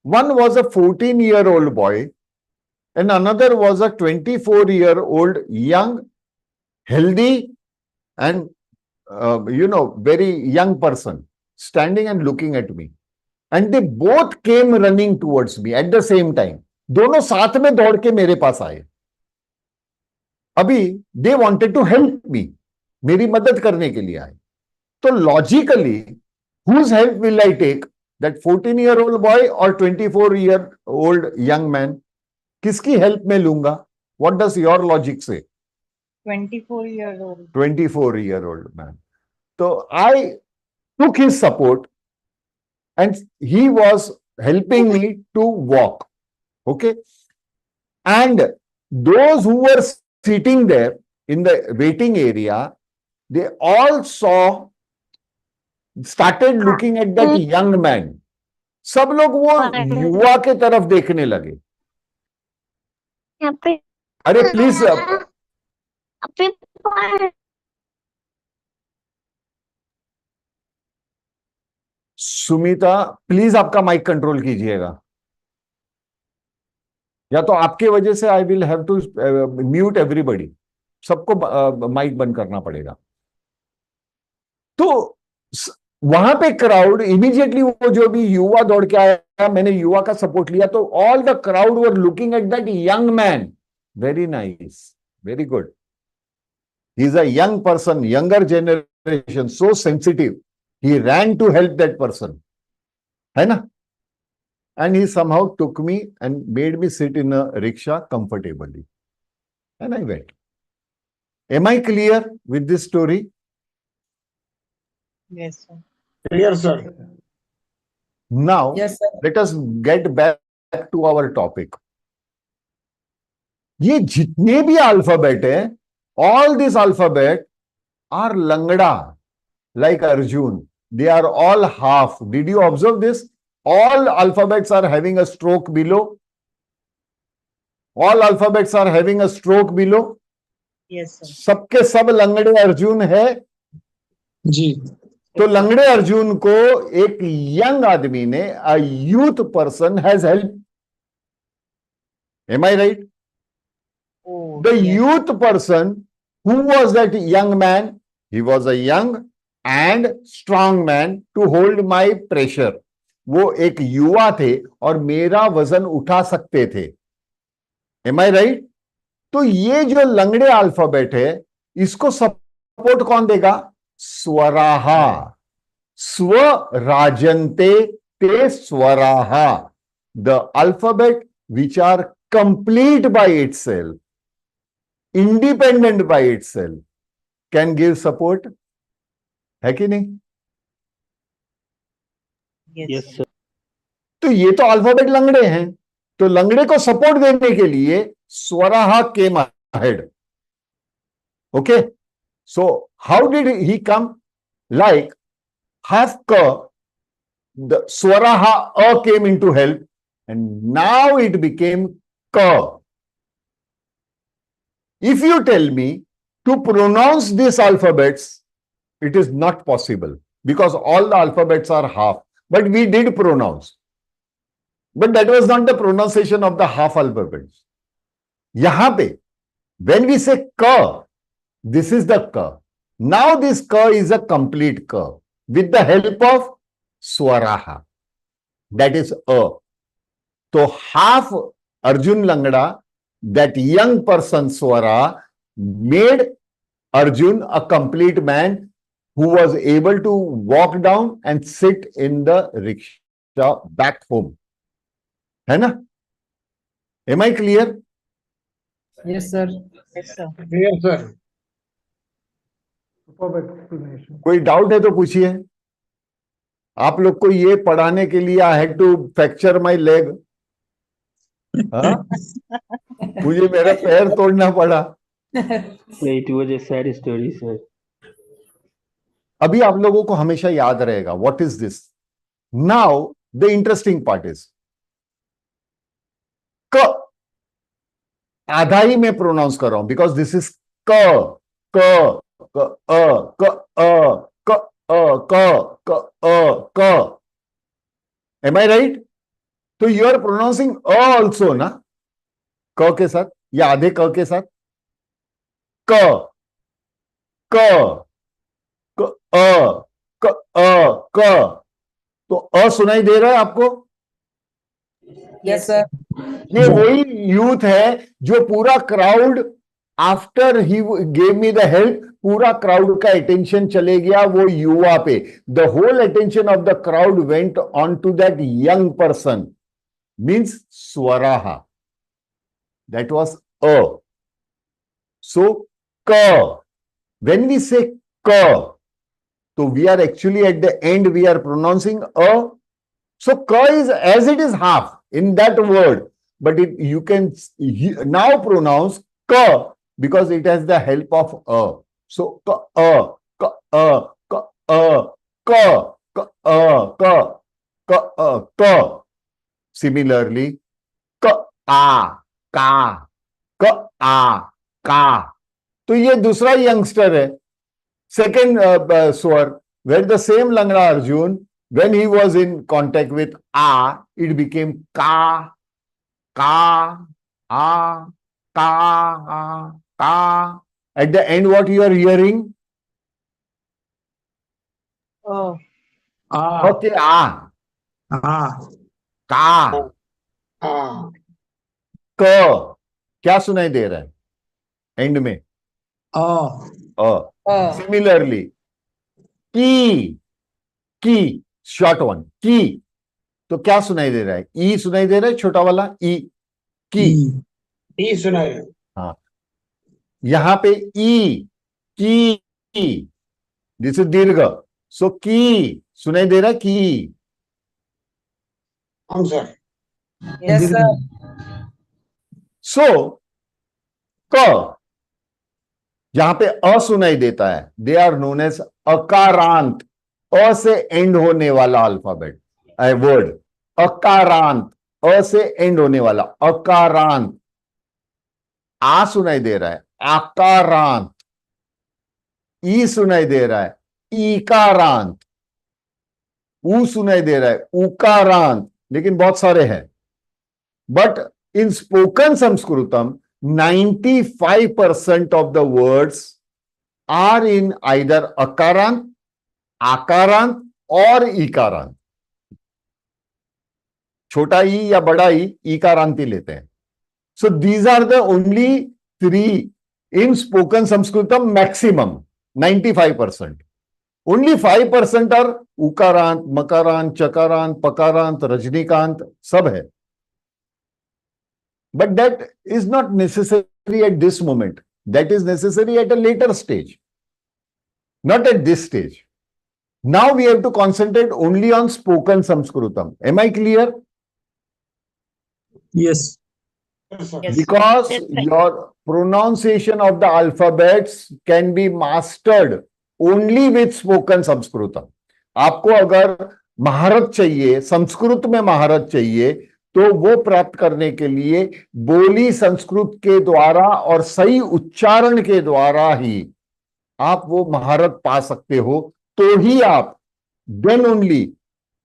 One was a 14-year-old boy, and another was a 24-year-old young, healthy, and very young person standing and looking at me. And they both came running towards me at the same time. दोनों साथ में दौड़ के मेरे पास आए. अभी they wanted to help me. मेरी मदद करने के लिए आए. तो logically, whose help will I take? That 14-year-old boy or 24-year-old young man? किसकी हेल्प में लूंगा? What does your logic say? 24-year-old. 24-year-old man. So I took his support and he was helping me to walk. Okay. And those who were sitting there in the waiting area, they all started looking at that young man. सब लोग वो युवा के तरफ देखने लगे. अरे please Sumita, please आपका माइक कंट्रोल कीजिएगा, या तो आपके वजह से I will have to mute everybody. सबको माइक बंद करना पड़ेगा. तो वहां पे क्राउड इमीडिएटली, वो जो भी युवा दौड़ के आया, मैंने युवा का सपोर्ट लिया, तो all the crowd were looking at that young man. Very nice, very good. He is a young person, younger generation, so sensitive. He ran to help that person, है ना. And he somehow took me and made me sit in a rickshaw comfortably and I went. Am I clear with this story? Yes, sir. Clear, sir. Now, Yes, sir. let us get back to our topic. ये जितने भी alphabet है, all these alphabet are langda, like Arjun. They are all half. Did you observe this? All alphabets are having a stroke below. All alphabets are having a stroke below. Yes, sir. सबके सब लंगड़े अर्जुन है. जी. तो लंगड़े अर्जुन को एक young आदमी ने, a youth person has helped. Am I right? Oh, The yes. youth person, who was that young man? He was a young and strong man to hold my pressure. वो एक युवा थे और मेरा वजन उठा सकते थे. Am I right? तो ये जो लंगड़े अल्फाबेट है, इसको सपोर्ट कौन देगा? स्वराहा. स्वराजन्ते ते स्वराहा. The alphabet which are complete by itself, independent by itself, can give support. है कि नहीं? Yes, Yes, sir. sir. तो ये तो अल्फाबेट लंगड़े हैं, तो लंगड़े को सपोर्ट देने के लिए स्वराहा came ahead. Okay, so how did he come? Like half ka the swaraha a came into help, and now it became ka. If you tell me to pronounce these alphabets, it is not possible because all the alphabets are half. But we did pronounce. But that was not the pronunciation of the half alphabets. Yahan pe, when we say ka, this is the ka. Now this ka is a complete ka with the help of swaraha. That is a. So half Arjun Langda, that young person swara, made Arjun a complete man who was able to walk down and sit in the rickshaw back home. है ना? Am I clear? Yes, sir. Yes, sir. Clear, sir. कोई doubt है तो पूछिए. आप लोग को ये पढ़ाने के लिए I had to fracture my leg. मुझे मेरा पैर तोड़ना पड़ा. It was a sad story, sir. अभी आप लोगों को हमेशा याद रहेगा what is this. Now the interesting part is क. आधा ही मैं प्रोनाउंस कर रहा हूं बिकॉज दिस इज क क क क क क क क. Am I right? तो यू आर प्रोनाउंसिंग अ ऑल्सो ना, क के साथ या आधे क के साथ. क क क क क. तो अ सुनाई दे रहा है आपको? Yes, sir. ये वही यूथ है जो पूरा crowd after he gave me the help, पूरा क्राउड का अटेंशन चले गया वो युवा पे. The whole attention of the crowd went on to that young person. Means स्वराहा. That was a. सो क. व्हेन वी से क, so we are actually at the end we are pronouncing a. So ka is as it is half in that word, but you can now pronounce ka because it has the help of a. So ka a ka a ka a ka ka a ka ka a ka. Similarly, ka a ka ka a ka. तो ये दूसरा youngster है. Second swer, where the same Langda Arjun, when he was in contact with a, it became ka, ka, a, ka, a, ka. At the end, what you are hearing? Oh, Ah, Okay, a, ah, ka, ah. ka. क्या सुनाई दे रहा है and में? Ah. Similarly, की short one की. तो क्या सुनाई दे रहा है? ई सुनाई दे रहा है, छोटा वाला ई. की. E सुनाई. हाँ, यहां पे ई की. दिस इज दीर्घ. सो की सुनाई दे रहा है. की. हम सर. Yes, sir. सो क जहां पे अ सुनाई देता है, दे आर नोन एज अकारांत. अ से एंड होने वाला अल्फाबेट वर्ड. अकारांत, अ से एंड होने वाला अकारांत. आ सुनाई दे रहा है आकारांत. ई सुनाई दे रहा है ईकारांत. ऊ सुनाई दे रहा है उकारांत. लेकिन बहुत सारे हैं. But in spoken Samskritam 95% of the words are in either akarant, akarant और ईकारांत. छोटा ई या बड़ा ई ईकारांति लेते हैं. So these are the only 3 in spoken Samskritam. Maximum 95%. Only 5% are ukarant, makarant, chakarant, pakarant, Rajinikanth सब है. But that is not necessary at this moment. That is necessary at a later stage. Not at this stage. Now we have to concentrate only on spoken Sanskritam. Am I clear? Yes. yes. Because Yes, sir. your pronunciation of the alphabets can be mastered only with spoken Sanskritam. आपको अगर महारत चाहिए, संस्कृत में महारत चाहिए, तो वो प्राप्त करने के लिए बोली संस्कृत के द्वारा और सही उच्चारण के द्वारा ही आप वो महारत पा सकते हो। तो ही आप देन ओनली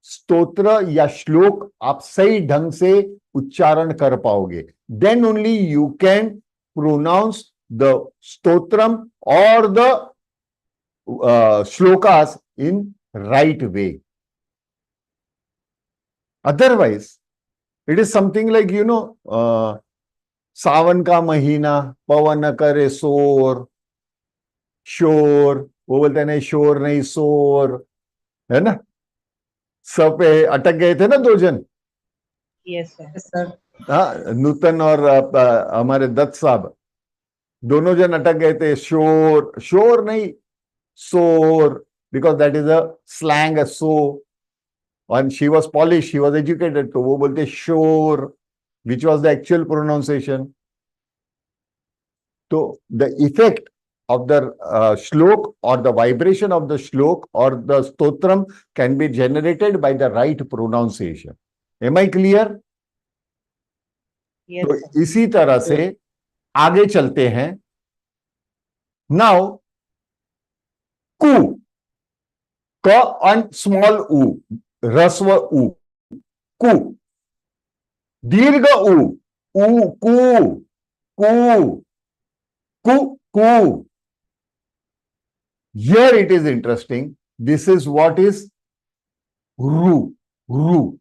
स्तोत्र या श्लोक आप सही ढंग से उच्चारण कर पाओगे। Then only you can pronounce the stotram और the shlokas in right way. Otherwise it is something like सावन का महीना, पवन करे शोर, शोर, वो बोलते नहीं शोर नहीं शोर, है ना। सब पे अटक गए थे ना दो जन, Yes, sir. Yes, sir. हाँ, नूतन और हमारे दत्त साहब, दोनों जन अटक गए थे। शोर, शोर नहीं शोर, because that is a slang, so, and she was polished, she was educated, तो वो बोलते शोर, which was the actual pronunciation. तो the effect of the shlok or the vibration of the shlok or the stotram can be generated by the right pronunciation. Am I clear? Yes, तो sir. इसी तरह से आगे चलते हैं। Now कु, क and small u, ह्रस्व उ, कु, दीर्घ उ, कु, कु, कु, कु. Here it is interesting. This is what is ru, ru,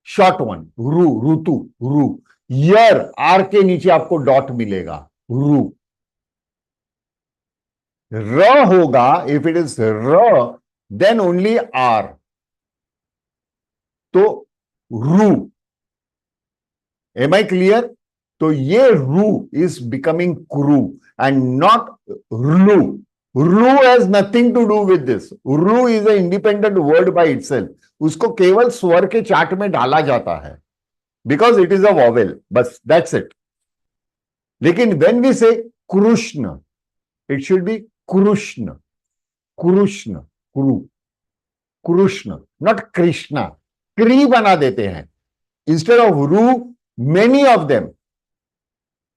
short one, ru, रुतु, ru. Here आर के नीचे आपको डॉट मिलेगा, रू। र होगा, इफ इट इज र देन ओनली आर, तो रू। Am I clear? तो ये रू इज बिकमिंग क्रू एंड नॉट रू। रू has nothing to do with this. रू is a independent word by itself. उसको केवल स्वर के चार्ट में डाला जाता है because it is a vowel, बस दैट्स इट। लेकिन when we say Krishna, it should be Krishna, Krishna, कुरु, कृष्ण, नॉट कृष्णा। क्री बना देते हैं इंस्टेड ऑफ रू। Many of them,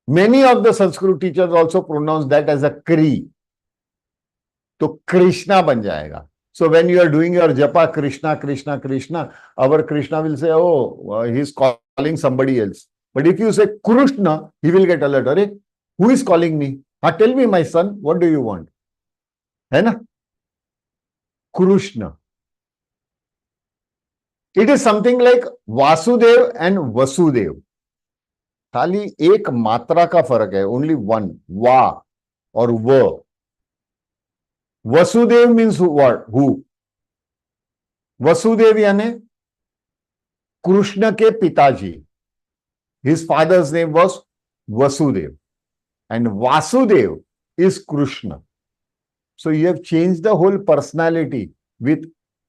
many of the Sanskrit teachers also pronounce that as a क्री, तो कृष्णा बन जाएगा। So when you are doing your japa Krishna Krishna Krishna, our Krishna will say oh he is calling somebody else, but if you say Krishna he will get alert, अरे who is calling me? Tell me my son, what do you want? है ना, Krishna. It is something like Vasudev and Vasudev, खाली एक मात्रा का फर्क है, only one, वा और व। Vasudev means what, who. Vasudev यानी कृष्ण के पिताजी, his father's name was Vasudev and Vasudev is Krishna. So you have changed the whole personality with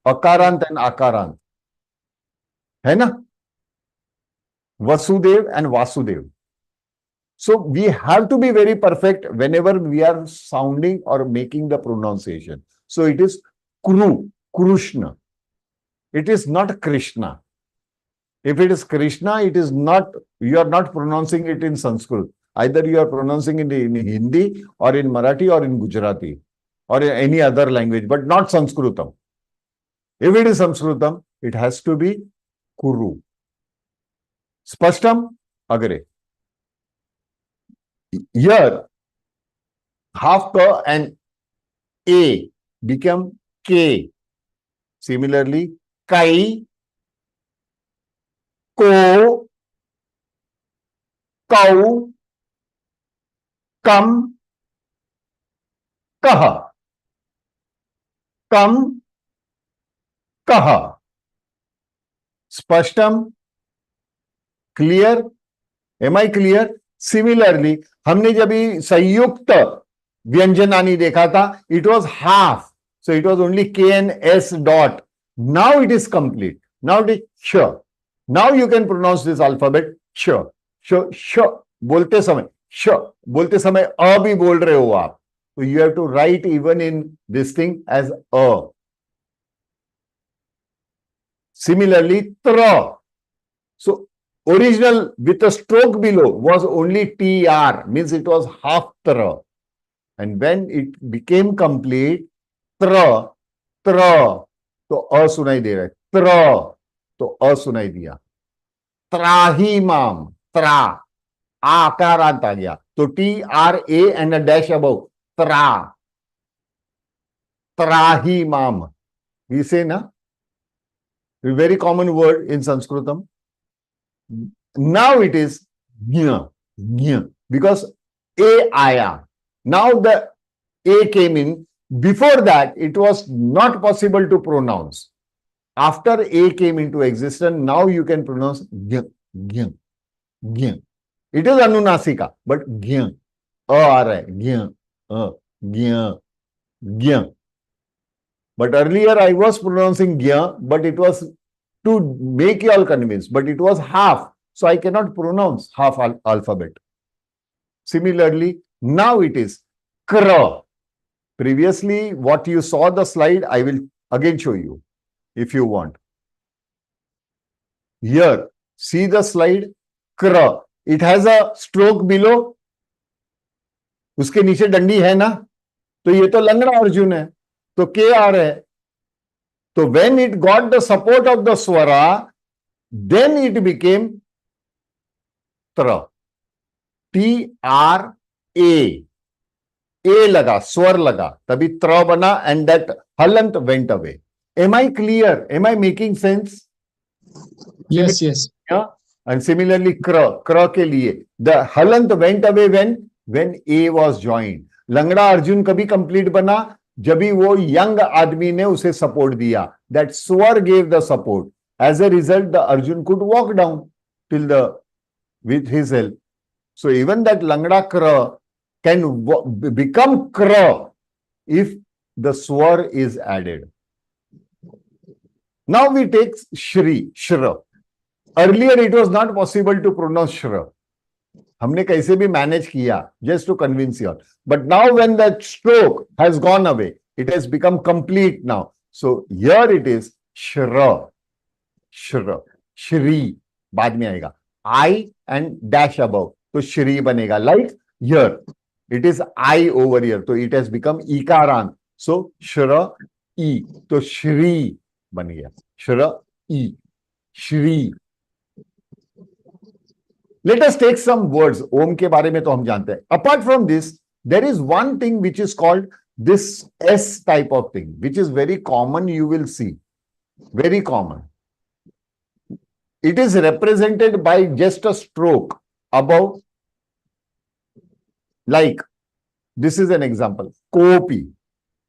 akarant and akarant, है ना, Vasudev and Vasudev. So we have to be very perfect whenever we are sounding or making the pronunciation. So it is Kru, Krishna. It is not Krishna. If it is Krishna, it is not, you are not pronouncing it in Sanskrit. Either you are pronouncing it in Hindi or in Marathi or in Gujarati or any other language, but not Sanskritam. If it is Sanskritam, it has to be Kuru. Spashtam? Agre. Here, half ka and A become K. Similarly, Kai, Ko, Kau, Kam, Kaha. कम, कहा। स्पष्टम, clear? Am I clear? Similarly हमने जब संयुक्त व्यंजनानी देखा था, it was half, so it was only K N S dot. Now it is complete, now it is श। Now you can pronounce this alphabet श। श, श बोलते समय, श बोलते समय अ भी बोल रहे हो आप, so you have to write even in this thing as a. Similarly, tra. So original with a stroke below was only tr, means it was half tra. And when it became complete, tra, tra, तो अ सुनाई दे रहा है, tra, तो अ सुनाई दिया. त्राहीमाम, त्रा, आकारांत आ गया, तो TRA and a dash above, tra, त्राहीमाम. We say na, a very common word in Sanskritam. Now it is gnya, gnya, because A aya. Now the A came in. Before that, it was not possible to pronounce. After A came into existence, now you can pronounce gnya, gnya, gnya. It is Anunasika, but gnya. A aa raha hai, gnya, gnya, gnya. But earlier I was pronouncing gya, but it was to make you all convinced, but it was half. So I cannot pronounce half alphabet. Similarly, now it is kra. Previously, what you saw the slide, I will again show you if you want. Here, see the slide, kra. It has a stroke below. उसके नीचे डंडी है ना, तो ये तो लंगड़ा अर्जुन है, तो के आ रहा है. So when it got the support of the swara, then it became tra. T-R-A. A लगा, स्वर लगा, तभी त्र बना, and that halant went away. Am I clear? Am I making sense? Yes, yes. Yeah. And similarly, kra के लिए, the halant went away when A was joined. लंगड़ा अर्जुन कभी complete बना जब भी वो यंग आदमी ने उसे सपोर्ट दिया. That swar gave the support. As a result, the Arjun could walk down till with his help. So even that langda kra can become kra if the swar is added. Now we take shri, shra. Earlier it was not possible to pronounce shra. हमने कैसे भी manage किया just to convince you all. But now when that stroke has gone away, it has become complete now. So here it is shra, shra, shri. बाद में आएगा I and dash above. तो shri बनेगा. Like here, it is I over here. So it has become ikaran. So shra e. तो shri बन गया. Shra e. Shri. Let us take some words. Om के बारे में तो हम जानते हैं. Apart from this, there is one thing which is called this S type of thing, which is very common, you will see. Very common. It is represented by just a stroke above. Like, this is an example. Kopi.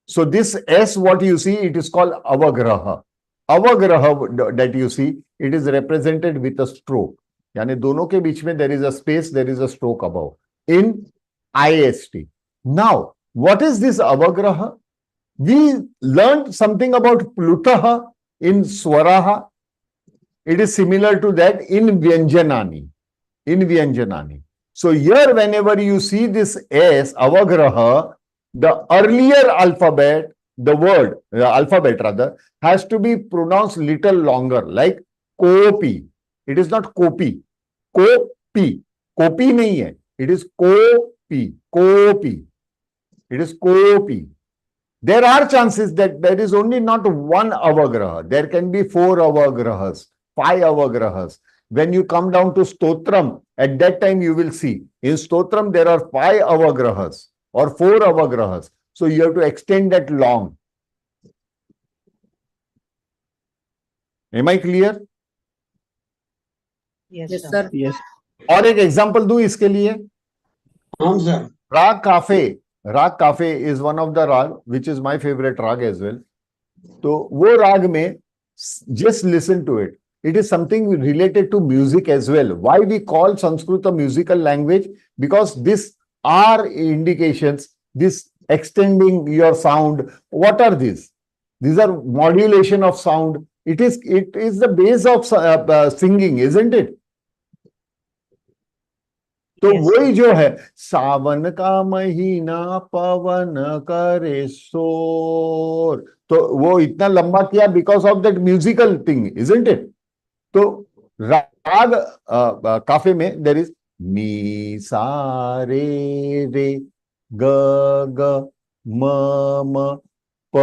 So this S, what you see, it is called avagraha. Avagraha that you see, it is represented with a stroke. यानी दोनों के बीच में there is a space, there is a stroke above. In IST. Now, what is this avagraha? We learned something about plutaha in swaraha. It is similar to that in vyanjanani. In vyanjanani. So here, whenever you see this S, avagraha, the earlier alphabet, the word, the alphabet rather, has to be pronounced little longer, like kopi. It is not kopi. Kopi. Kopi nahi hai. It is kopi. Kopi. It is kopi. There are chances that there is only not one avagraha. There can be 4 avagrahas, 5 avagrahas. When you come down to stotram, at that time you will see. In stotram, there are 5 avagrahas or 4 avagrahas. So you have to extend that long. Am I clear? Yes, Yes, sir. sir. Yes. और एक example दूं इसके लिए. हाँ sir. राग cafe. राग cafe is one of the rag which is my favorite rag as well. तो वो राग में just listen to it. It is something related to music as well. Why we call Sanskrit a musical language? Because these are indications, this extending your sound. What are these? These are modulation of sound. It is the base of singing, isn't it? तो Yes, वही जो है, सावन का महीना पवन करे शोर, तो वो इतना लंबा किया because of that musical thing, isn't it? तो राग काफे में देर इज मी सा रे ग ग म म प,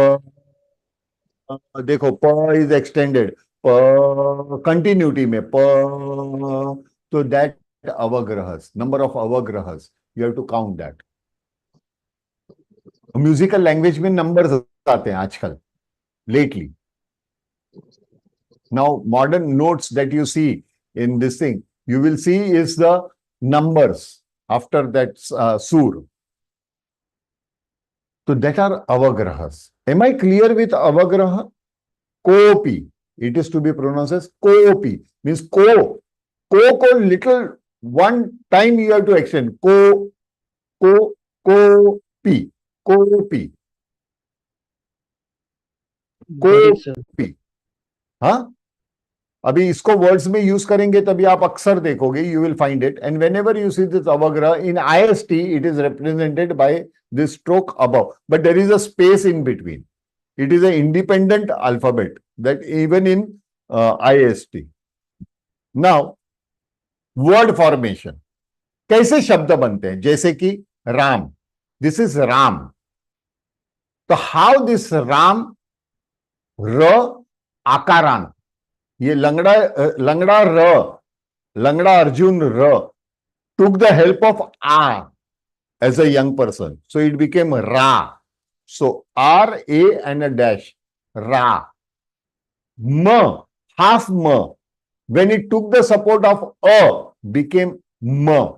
देखो प इज एक्सटेंडेड, प कंटिन्यूटी में प, तो that avagrahas, number of avagrahas, you have to count that. Musical language में नंबर्स आते हैं आजकल, lately. Now, modern notes that you see in this thing, you will see is the numbers after that sur. So that are avagrahas. Am I clear with avagraha? Kopi. It is to be pronounced as kopi. Means ko. Ko little one time you have to extend. Kopi. Kopi. Got it, sir. Kopi. हाँ, अभी इसको words में use करेंगे तभी आप अक्सर देखोगे, you will find it. And whenever you see this avagraha in IST, it is represented by this stroke above, but there is a space in between. It is a independent alphabet that even in IST. Now word formation, कैसे शब्द बनते हैं? जैसे कि Ram, this is Ram. तो how this Ram, र आकारांत, ये लंगड़ा अर्जुन र took the help of R as a young person, so it became Ra. So R, A and a dash, Ra. M, half M, when it took the support of A, became M.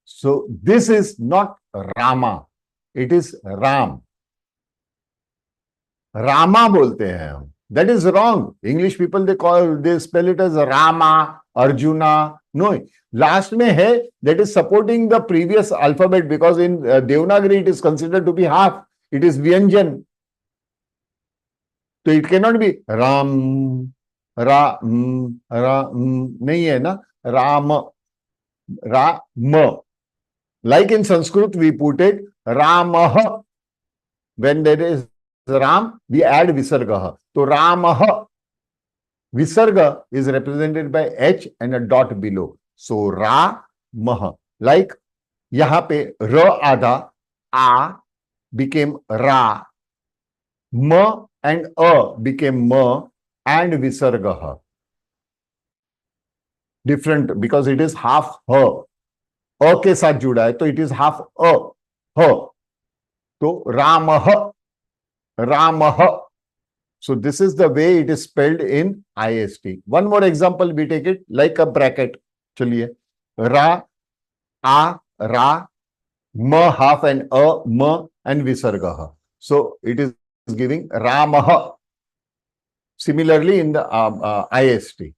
So this is not Rama, it is Ram. Rama बोलते हैं हम. That is wrong. English people, they spell it as Rama, Arjuna. No, last में है, that is supporting the previous alphabet, because in Devanagari it is considered to be half. It is Vyanjan. So it cannot be Ram, नहीं है ना, Ram. Like in Sanskrit we put it Ramah. When there is Ram, we add Visarga. So Ramah. Visarga is represented by H and a dot below. So Ra-mah. Like yahan pe Ra adha, A became Ra. Ma and A became Ma and Visarga. Different because it is half Ha. A के साथ जुड़ा है, तो it is half A. Ha. So Ramah. Ramah. So this is the way it is spelled in IST. One more example, we take it like a bracket. चलिए, Ra, A, Ra, Ma half and A, Ma and Visarga. So it is giving Ramah. Similarly in the IST.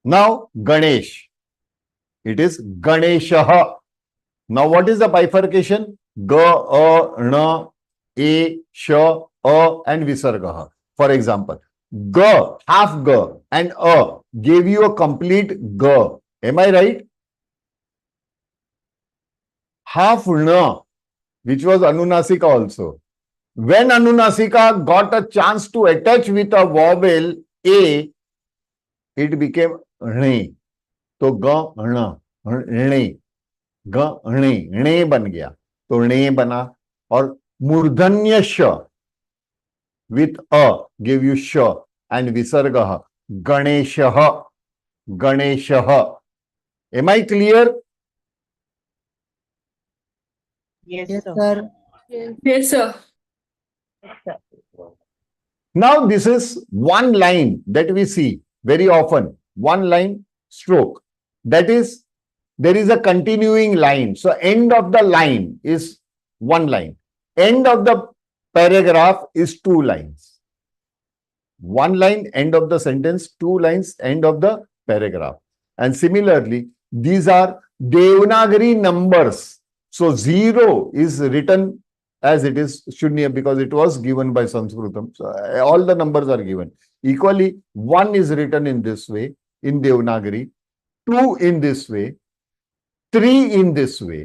Now Ganesh. It is Ganeshah. Now what is the bifurcation? Ga, A, N, A, Sh, A and Visarga. For example, Ga, half Ga and A gave you a complete Ga. Am I right? Half Na, which was Anunasika also. When Anunasika got a chance to attach with a vowel A, it became Rne. तो ग णे, ग णे बन गया, तो णे बना. और मूर्धन्य श with a give you sh and visarga Ganeshah. Ganeshah. Am I clear? yes, Yes, sir. sir. Yes, sir. Now this is one line that we see very often, one line stroke. That is, there is a continuing line. So end of the line is one line. End of the paragraph is two lines. One line, end of the sentence, two lines, end of the paragraph. And similarly, these are Devanagari numbers. So 0 is written as it is Shunya because it was given by Sanskrutam. So all the numbers are given. Equally, 1 is written in this way in Devanagari, 2 in this way, three in this way.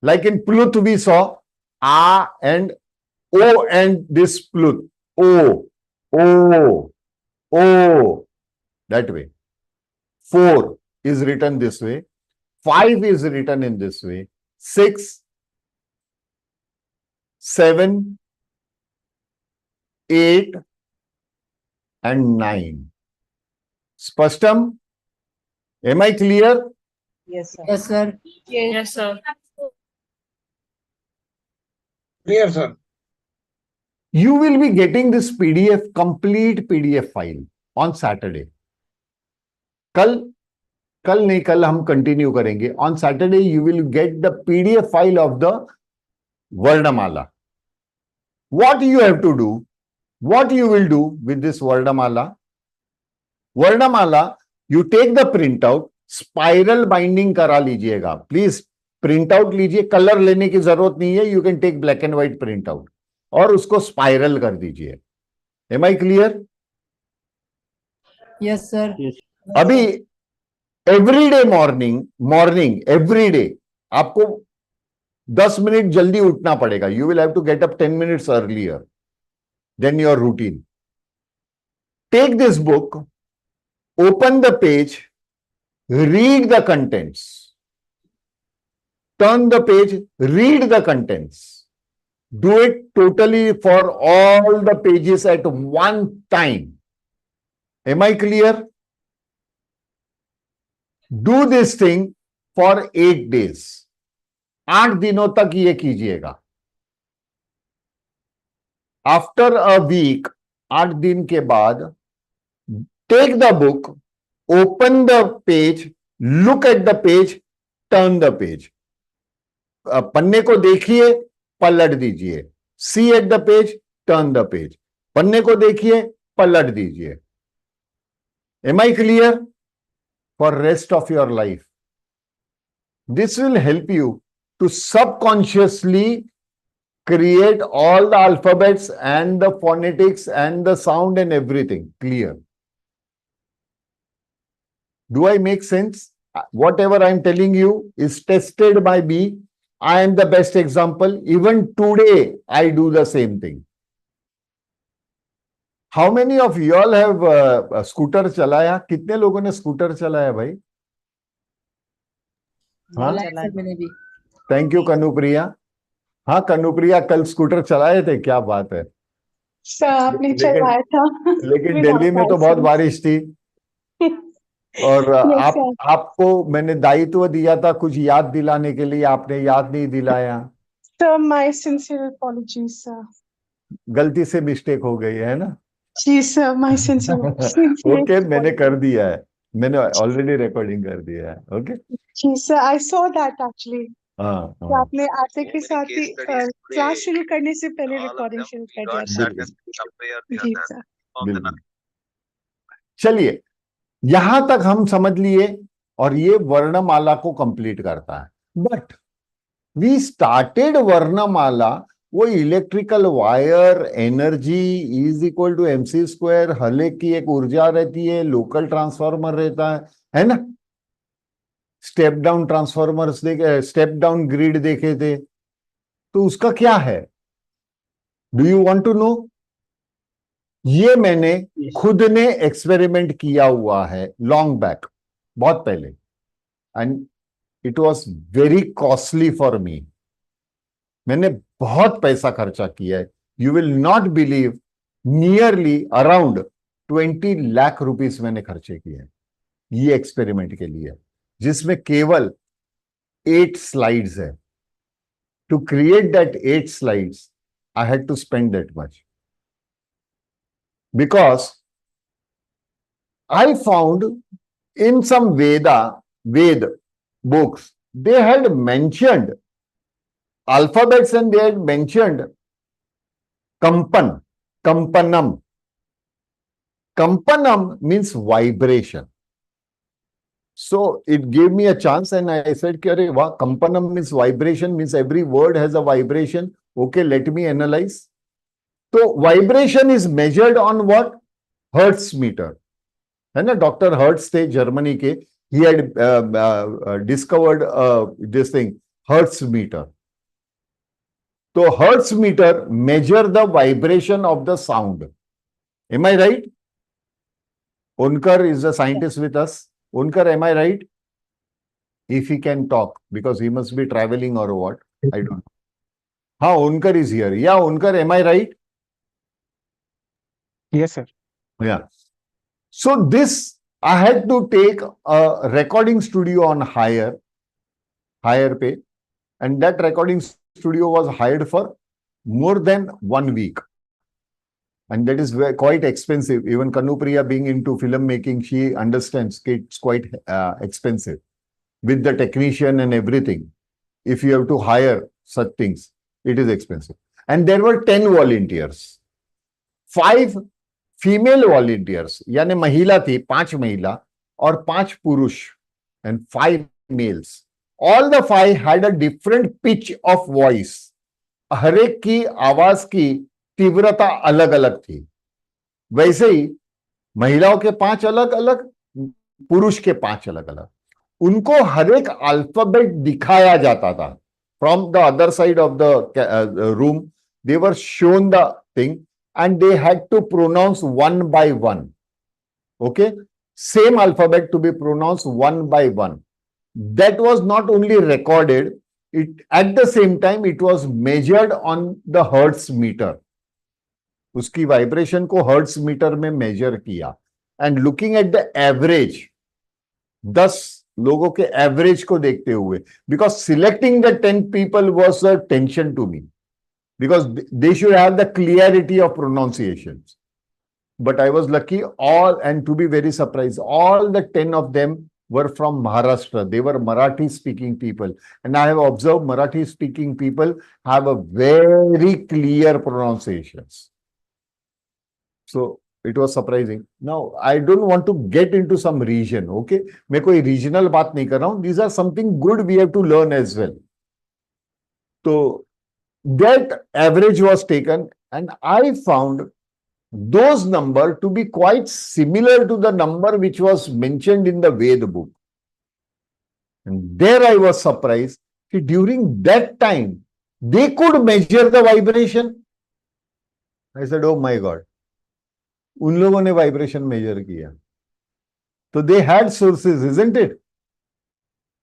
Like in Pluth, we saw A and O and this Pluth. O, O, O. That way. 4 is written this way. 5 is written in this way. 6, 7, 8, and 9. Spashtam? Am I clear? Yes, sir. Yes, sir. Yes, sir. Clear, sir. You will be getting this PDF, complete PDF file on Saturday. कल नहीं, कल हम continue करेंगे. On Saturday, you will get the PDF file of the Varnamala. What you have to do, what you will do with this Varnamala? Varnamala, you take the printout, spiral binding करा लीजिएगा. Please print out लीजिए, colour लेने की जरूरत नहीं है. You can take black and white print out और उसको स्पाइरल कर दीजिए. Am I clear? Yes, sir. अभी एवरीडे मॉर्निंग एवरीडे आपको 10 मिनट जल्दी उठना पड़ेगा. You will have to get up 10 minutes earlier than your routine. Take this book, open the page, read the contents. Turn the page, read the contents. Do it totally for all the pages at one time. Am I clear? Do this thing for 8 days. 8 दिनों तक ये कीजिएगा. After a week, 8 दिन के बाद, take the book, open the page, look at the page, turn the page. पन्ने को देखिए, पलट दीजिए. See at the page, turn the page. पन्ने को देखिए, पलट दीजिए. Am I clear? For rest of your life. This will help you to subconsciously create all the alphabets and the phonetics and the sound and everything. Clear? Do I make sense? Whatever I am telling you is tested by me. I am the best example. Even today, I do the same thing. How many of you all have a scooter चलाया? कितने लोगों ने scooter चलाया भाई? हाँ, मैंने भी. Thank you Kanupriya. हाँ कनुप्रिया, कल स्कूटर चलाए थे, क्या बात है. सर आपने लेकिन- चलाया था. लेकिन दिल्ली में तो बहुत बारिश थी. और Yes, sir. आपको मैंने दायित्व दिया था कुछ याद दिलाने के लिए, आपने याद नहीं दिलाया. Sir, my sincere apologies, sir. गलती से मिस्टेक हो गई है ना. जी sir, my sincere. ओके, मैंने कर दिया है. मैंने ऑलरेडी रिकॉर्डिंग कर दिया है. ओके. जी sir, I saw that actually. हाँ कि हाँ, आपने आते के साथ ही क्लास शुरू करने से पहले रिकॉर्डिंग शुरू कर दिया था. बिल्कुल जी सर. बिल्कुल. चलिए, यहां तक हम समझ लिए और ये वर्णमाला को कंप्लीट करता है. बट वी स्टार्टेड वर्णमाला, वो electrical wire, energy is equal to MC square, हले की एक ऊर्जा रहती है, लोकल ट्रांसफार्मर रहता है ना. स्टेप डाउन ट्रांसफार्मर्स देखे, स्टेप डाउन ग्रिड देखे थे. तो उसका क्या है? Do you want to know? ये मैंने खुद ने एक्सपेरिमेंट किया हुआ है लॉन्ग बैक, बहुत पहले, and it was very costly for me. मैंने बहुत पैसा खर्चा किया है. You will not believe, nearly around 20 lakh rupees मैंने खर्चे किए हैं ये एक्सपेरिमेंट के लिए, जिसमें केवल 8 स्लाइड्स है. To create that 8 slides I had to spend that much. Because I found in some Ved books, they had mentioned alphabets and they had mentioned Kampanam. Kampanam means vibration. So it gave me a chance and I said, wow, Kampanam means vibration, means every word has a vibration. Okay, let me analyze. तो vibration is measured on what? Hertz meter, है ना. Doctor Hertz थे Germany के, he had discovered this thing, Hertz meter. So Hertz meter measure the vibration of the sound. Am I right? Onkar is a scientist with us. Onkar, am I right? If he can talk, because he must be traveling or what, I don't know. Ha, Onkar is here. Yeah, Onkar, am I right? Yes, sir. Yeah. So this, I had to take a recording studio on hire pay, and that recording studio was hired for more than 1 week. And that is quite expensive. Even Kanupriya being into filmmaking, she understands it's quite expensive. With the technician and everything, if you have to hire such things, it is expensive. And there were 10 volunteers. 5 female volunteers, यानी महिला थी, 5 महिला और 5 पुरुष, and 5 males. All the 5 had a different pitch of voice. हर एक की आवाज की तीव्रता अलग अलग थी. वैसे ही महिलाओं के 5 अलग अलग, पुरुष के 5 अलग अलग. उनको हर एक अल्फाबेट दिखाया जाता था. From the other side of the room, they were shown the thing and they had to pronounce one by one. Okay? Same alphabet to be pronounced one by one. That was not only recorded, at the same time it was measured on the Hertz meter. उसकी vibration को Hertz meter में measure किया. And looking at the average, 10 लोगों के average को देखते हुए, because selecting the 10 people was a tension to me, because they should have the clarity of pronunciation. But I was lucky, and to be very surprised, all the 10 of them were from Maharashtra. They were Marathi speaking people. And I have observed Marathi speaking people have a very clear pronunciations. So it was surprising. Now, I don't want to get into some region, okay? मैं कोई regional बात नहीं कर रहा हूँ. These are something good we have to learn as well. So that average was taken and I found those numbers to be quite similar to the number which was mentioned in the Ved book. And there I was surprised that during that time, they could measure the vibration. I said, oh my God. उन लोगों ने vibration major किया. तो they had sources, isn't it?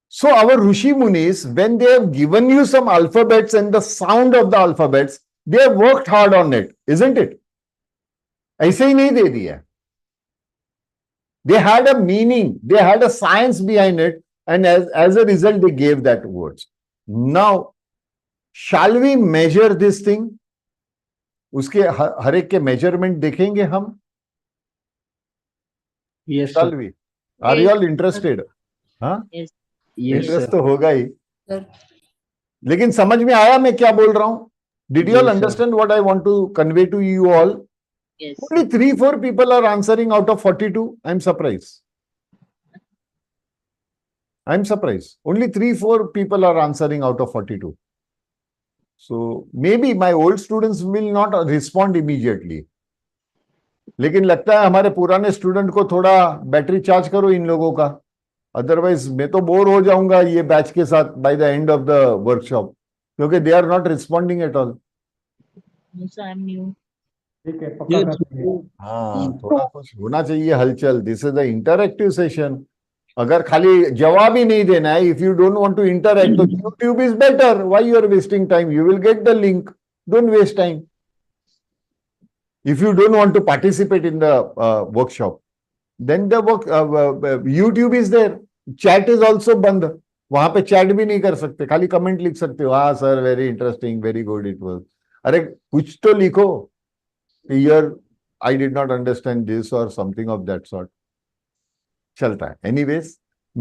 So our Rishi Munis, when they have given you some alphabets and the sound of the alphabets, they have worked hard on it, isn't it? ऐसे ही नहीं दे दिया. They had a meaning, they had a science behind it, and as a result, they gave that words. Now, shall we measure this thing? उसके हर एक के measurement देखेंगे हम. Yes, Shall sir. we? Are you all interested? हाँ? Yes. Yes, interest sir. तो होगा ही. Sir. लेकिन समझ में आया मैं क्या बोल रहा हूं? Did you all Yes, sir. understand what I want to convey to you all? Yes. Only 3-4 people are answering out of 42. I'm surprised. Only 3-4 people are answering out of 42. So maybe my old students will not respond immediately. लेकिन लगता है हमारे पुराने student को थोड़ा battery charge करो इन लोगों का. अदरवाइज मैं तो बोर हो जाऊंगा ये बैच के साथ by the end of the workshop, क्योंकि they are not responding at all. Also, I'm new. ठीक है, पक्का Yes. करते हैं. हाँ, थोड़ा कुछ होना चाहिए हलचल. This is the interactive session. अगर खाली जवाब ही नहीं देना है, if you don't want to interact, तो YouTube is better. Why you are wasting time? You will get the link. Don't waste time. If you don't want to participate in the workshop, then the YouTube is there. Chat is also बंद. वहां पे chat भी नहीं कर सकते, खाली comment लिख सकते हो. हाँ sir, very interesting, very good it was. अरे कुछ तो लिखो. Here I did not understand this or something of that sort. चलता है. Anyways,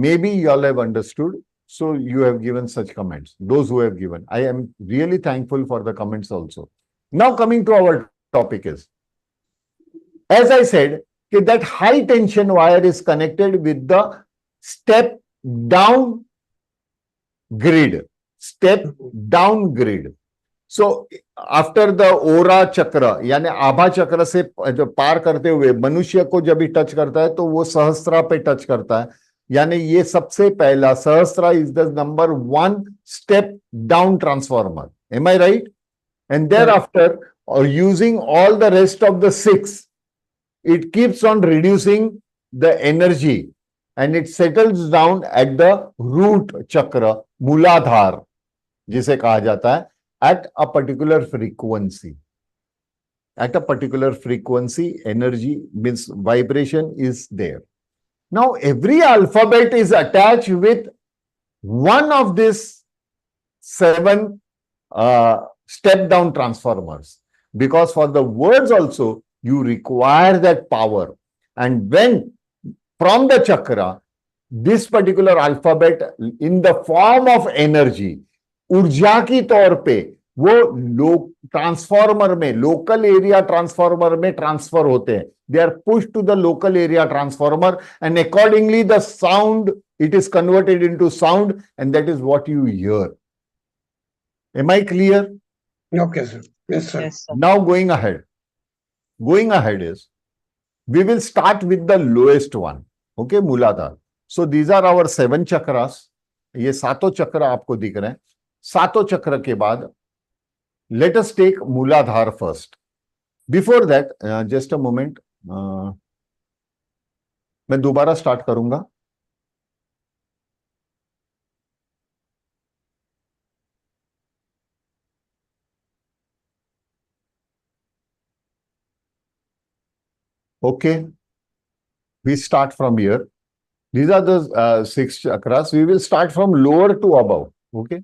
maybe you all have understood. So you have given such comments. Those who have given, I am really thankful for the comments also. Now coming to our topic is, as I said, that high tension wire is connected with the step down grid. So after the aura chakra, यानी आभा चक्र से जो पार करते हुए मनुष्य को जब भी टच करता है तो वो सहस्त्रा पे टच करता है. यानी ये सबसे पहला सहस्रा is the number 1 step down transformer. Am I right? And thereafter, using all the rest of the 6, it keeps on reducing the energy and it settles down at the root chakra, Muladhar, जिसे कहा जाता है, at a particular frequency. At a particular frequency, energy means vibration is there. Now, every alphabet is attached with one of these 7 step down transformers, because for the words also you require that power, and when from the chakra this particular alphabet in the form of energy ऊर्जा की तौर पे वो transformer में, local area transformer में transfer होते हैं. They are pushed to the local area transformer, and accordingly the sound, it is converted into sound, and that is what you hear. Am I clear? Okay, sir. Yes, sir. Yes, sir. Now going ahead is, we will start with the lowest one. Okay, Muladhar. So these are our 7 chakras. ये सातों चक्र आपको दिख रहे हैं. सातों चक्र के बाद let us take Muladhar first. Before that, just a moment. मैं दोबारा स्टार्ट करूंगा. Okay, we start from here. These are the 6 chakras. We will start from lower to above. Okay,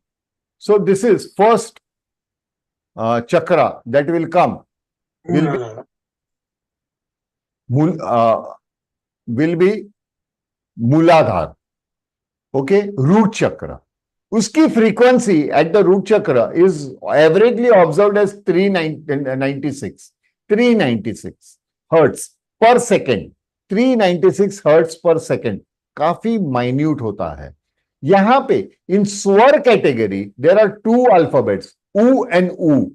so this is first chakra that will come. Will be Muladhar. Okay, root chakra. Uski frequency at the root chakra is averagely observed as 396 hertz per second. 396 hertz per second. काफी minute होता है. यहां पे इन स्वर category there are 2 alphabets, ऊ and ऊ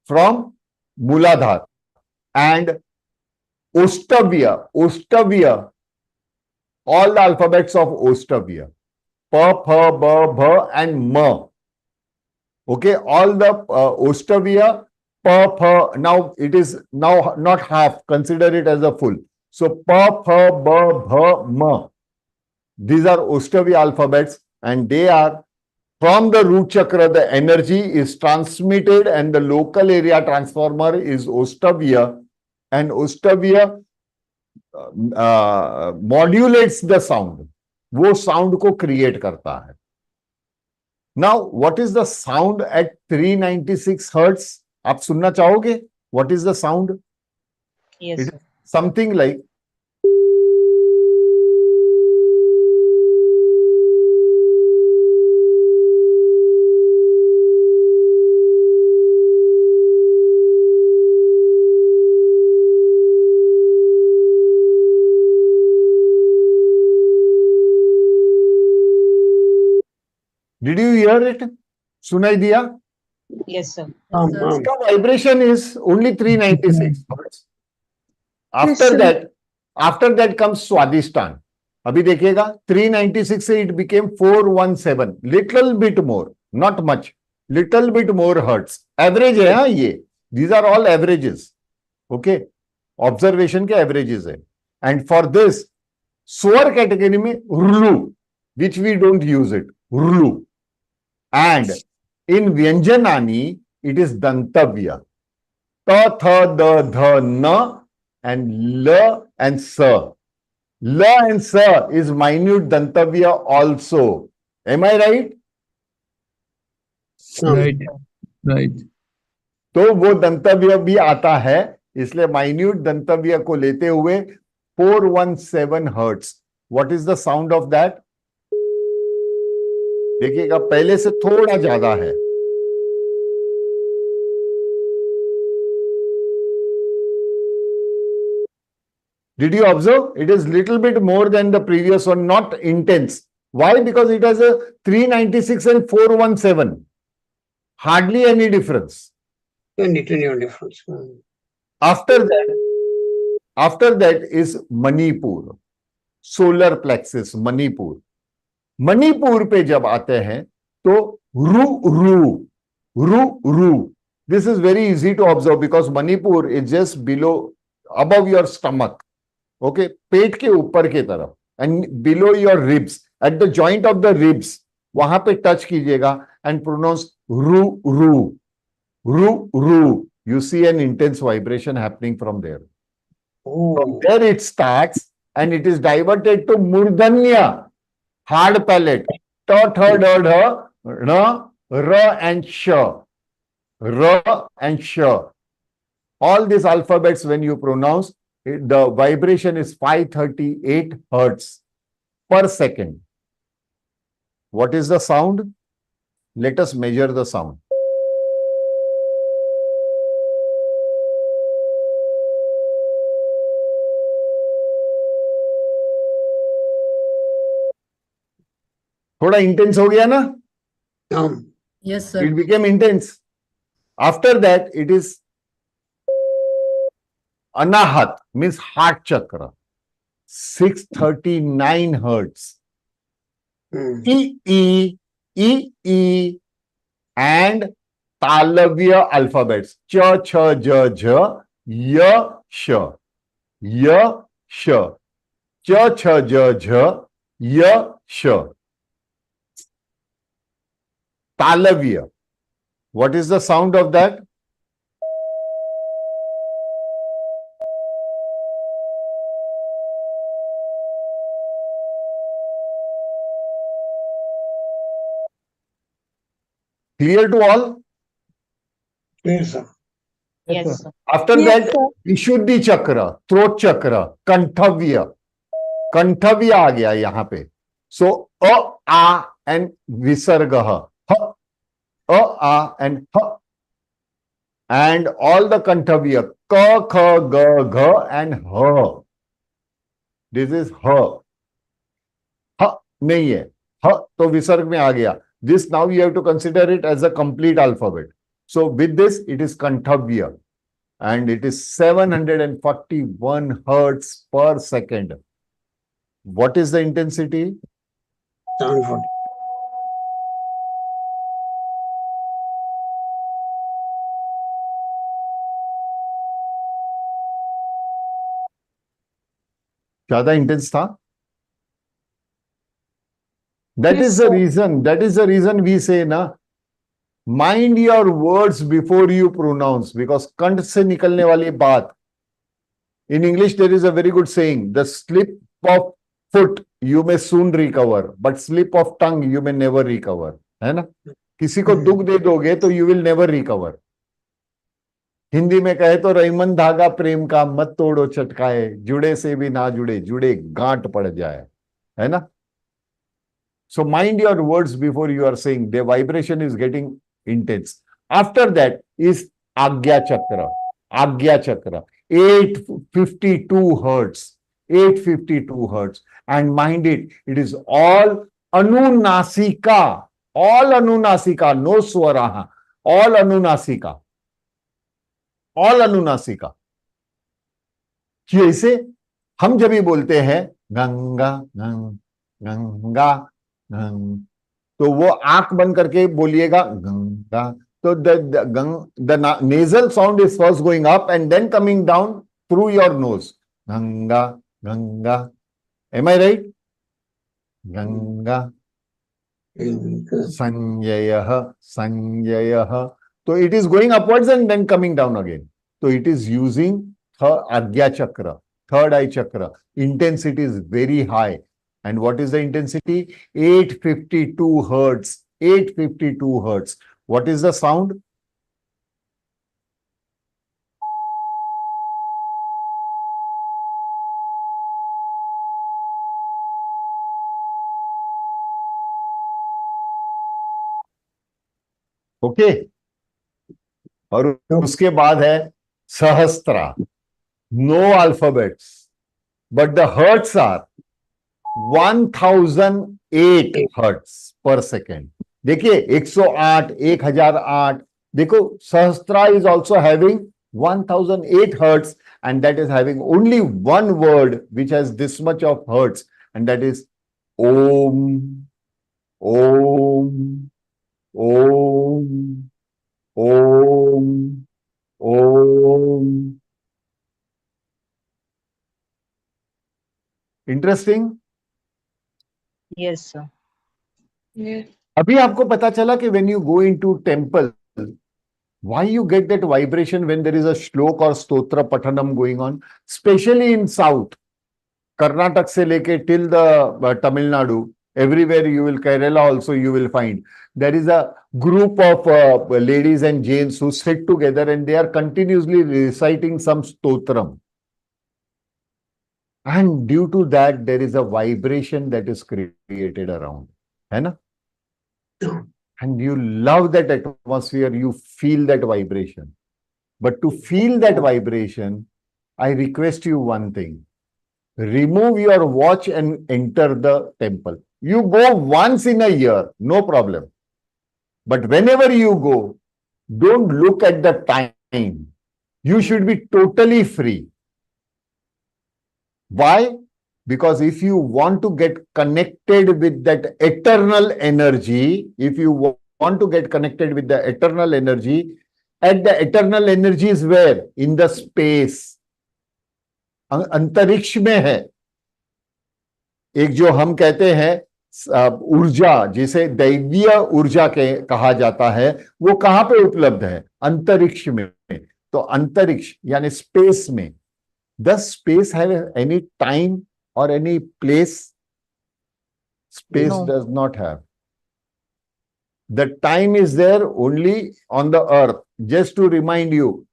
from Muladhar, and Ostavya, all the alphabets of Ostavya, Pa, Pha, Ba, Bha and Ma. Okay, all the Ostavya, Pa, Pha, now it is now not half, consider it as a full. So Pa, Pha, Ba, Bha, Ma. These are Ostavya alphabets, and they are from the root chakra. The energy is transmitted and the local area transformer is Ostavya, and Ostavya modulates the sound. वो sound को create करता है. Now, what is the sound at 396 hertz? आप सुनना चाहोगे? What is the sound? Yes, It sir. is something like Did you hear it? सुनाई दिया? Yes, sir. इसका vibration is only 396 hertz. After that comes Swadhisthana. अभी देखिएगा 396 से it became 417, little bit more, not much, little bit more hertz. Average है हाँ ये. These are all averages. Okay, observation के averages है. And for this स्वर category में Rulu, which we don't use it, Rulu. And in Vyanjanani, it is Dantavya. Ta, tha, da, dha, na, and la and sa. La and sa is minute Dantavya also. Am I right? Right, right. तो वो दंतव्य भी आता है, इसलिए minute दंतव्य को लेते हुए 417 hertz. What is the sound of that? देखिएगा पहले से थोड़ा ज्यादा है. Did you observe? It is little bit more than the previous one, not intense. Why? Because it has a 396 and 417. Hardly any difference. Any difference. After that, After that is Manipur, solar plexus, Manipur. Manipur पे जब आते हैं तो रू रू रू रू. This is very easy to observe because Manipur is just below, above your stomach. Okay, पेट के ऊपर की तरफ, and below your ribs, at the joint of the ribs, वहां पे टच कीजिएगा and pronounce रू रू रू रू. You see an intense vibration happening from there. From Oh, there it starts and it is diverted to Murdanya, hard palate. Ta, tha, da, dha, ra, ra and sh. Ra and sh. All these alphabets, when you pronounce, the vibration is 538 hertz per second. What is the sound? Let us measure the sound. थोड़ा intense हो गया ना? Yes, sir. It became intense. After that, it is Anahat, means heart chakra, 639 hertz. E, and Talavya alphabets. Cha, cha, ja, ja, ya, sha. Ya, sha. Cha, cha, ja, ja, ya, sha. Talavya. What is the sound of that? Clear to all? yes, sir. Yes, sir. After Yes, that, sir. Vishuddhi chakra, throat chakra, Kanthavya. Kanthavya आ गया यहाँ पे. So, a and visarga. A and ha. And all the Kanthavya, ka, kha, ga, gha and ha. This is ha. Ha नहीं है. Ha तो विसर्ग में आ गया. This now you have to consider it as a complete alphabet. So with this, it is Kanthavya. And it is 741 hertz per second. What is the intensity? 740. ज्यादा intense था? That Yes, is the sir. reason. That is the reason we say na, mind your words before you pronounce, because कंठ से निकलने वाली बात. In English, there is a very good saying: the slip of foot you may soon recover, but slip of tongue you may never recover. है ना? किसी को दुख दे दोगे तो you will never recover. Hindi में कहे तो रईमन धागा प्रेम का मत तोड़ो चटकाए, जुड़े से भी ना जुड़े, जुड़े गांठ पड़ जाए. है ना? So mind your words before you are saying. The vibration is getting intense. After that is Agya Chakra. Agya Chakra. 852 hertz. 852 hertz. And mind it, it is all Anunasika. All Anunasika. No Swaraha. All Anunasika. All Anunasika. जैसे हम जब भी बोलते हैं गंगा गंग गंगा गंग, तो वो आंख बंद करके बोलिएगा गंगा. तो the nasal sound is first going up and then coming down through your nose. Ganga ganga. Am I right? Ganga. Sanjayah Sanjayah. So it is going upwards and then coming down again. So it is using Agya Chakra, third eye chakra. Intensity is very high. And what is the intensity? 852 hertz. 852 hertz. What is the sound? Okay. और उसके बाद है सहस्त्रा. No alphabets, but the hertz are 1008 hertz per second. देखिए 108, 1008. देखो सहस्त्रा is also having 1008 hertz and that is having only one word which has this much of hertz, and that is Om, Om, Om, Om, Om. Interesting? Yes, sir. Yes. अभी आपको पता चला कि when you go into temple, why you get that vibration when there is a shlok or stotra pathanam going on, especially in South, Karnataka se leke till the Tamil Nadu, everywhere you will, Kerala also you will find, there is a group of ladies and gents who sit together and they are continuously reciting some stotram. And due to that, there is a vibration that is created around. Hai na? And you love that atmosphere, you feel that vibration. But to feel that vibration, I request you one thing. Remove your watch and enter the temple. You go once in a year, no problem. But whenever you go, don't look at the time. You should be totally free. Why? Because if you want to get connected with that eternal energy, if you want to get connected with the eternal energy, and the eternal energy is where? In the space. अंतरिक्ष में है. एक जो हम कहते हैं ऊर्जा, जिसे दैवीय ऊर्जा के कहा जाता है, वो कहां पे उपलब्ध है? अंतरिक्ष में. तो अंतरिक्ष यानी स्पेस में. Does space have any time or any place? Space No. does not have. The time is there only on the earth. Just to remind you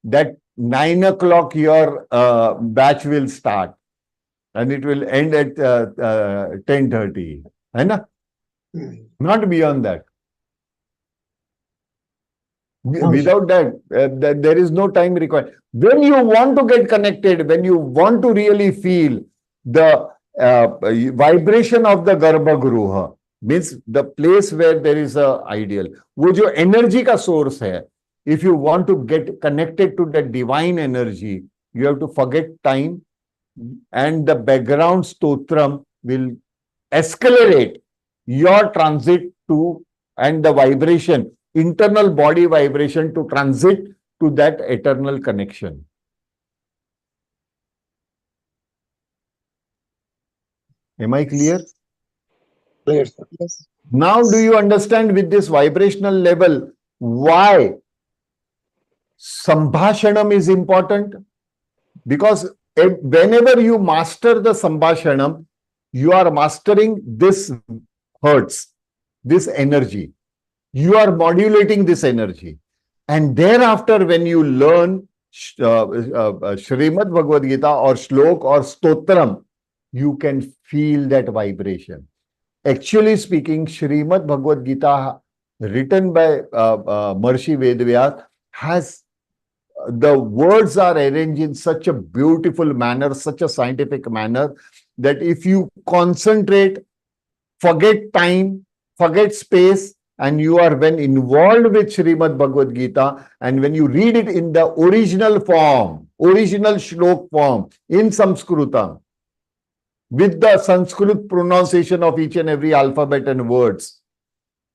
that 9 o'clock your batch will start and it will end at 10:30. Hai na? Not beyond that. Without that, there is no time required. When you want to get connected, when you want to really feel the vibration of the Garbhagruha, means the place where there is a ideal, वो जो energy का source है, if you want to get connected to the divine energy, you have to forget time, and the background stotram will accelerate your transit to, and the vibration, internal body vibration to transit to that eternal connection. Am I clear? Clear, sir. Yes. Now do you understand with this vibrational level why Sambhashanam is important? Because whenever you master the Sambhashanam, you are mastering this hertz, this energy. You are modulating this energy. And thereafter, when you learn Srimad Bhagavad Gita or Shlok or Stotram, you can feel that vibration. Actually speaking, Srimad Bhagavad Gita, written by Maharishi Vedvyas, has the words are arranged in such a beautiful manner, such a scientific manner, that if you concentrate, forget time, forget space, and you are when involved with Srimad Bhagavad Gita, and when you read it in the original form, original shlok form, in Sanskritam, with the Sanskrit pronunciation of each and every alphabet and words,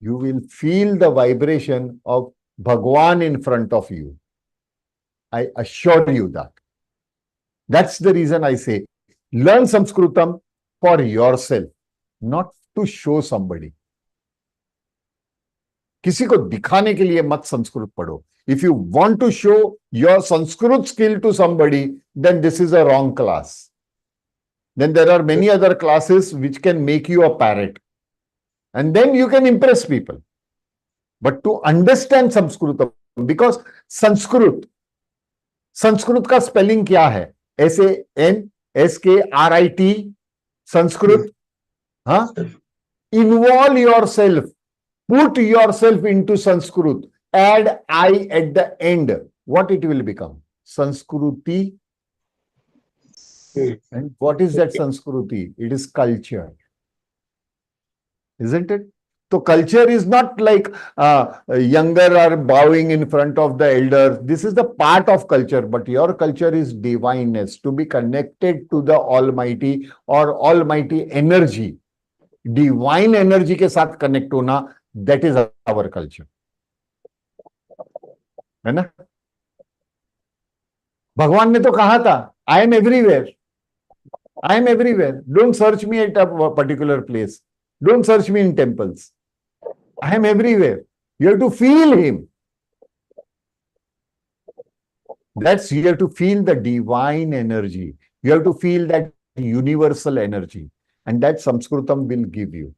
you will feel the vibration of Bhagwan in front of you. I assure you that. That's the reason I say, learn Sanskritam for yourself, not to show somebody. किसी को दिखाने के लिए मत संस्कृत पढ़ो. If you want to show your Sanskrit skill to somebody, then this is a wrong class. Then there are many other classes which can make you a parrot. And then you can impress people. But to understand Sanskritam, because Sanskrit का spelling क्या है? SANSKRIT, Sanskrit. Huh? Involve yourself. Put yourself into Sanskrit. Add I at the end. What it will become? Sanskruti. And what is that Sanskruti? It is culture. Isn't it? So culture is not like younger are bowing in front of the elder. This is the part of culture, but your culture is divineness, to be connected to the Almighty or Almighty energy. Divine energy के साथ connect होना, that is our culture. है ना? भगवान ने तो कहा था, I am everywhere. I am everywhere. Don't search me at a particular place. Don't search me in temples. I am everywhere. You have to feel him. That's, you have to feel the divine energy. You have to feel that universal energy. And that Sanskritam will give you.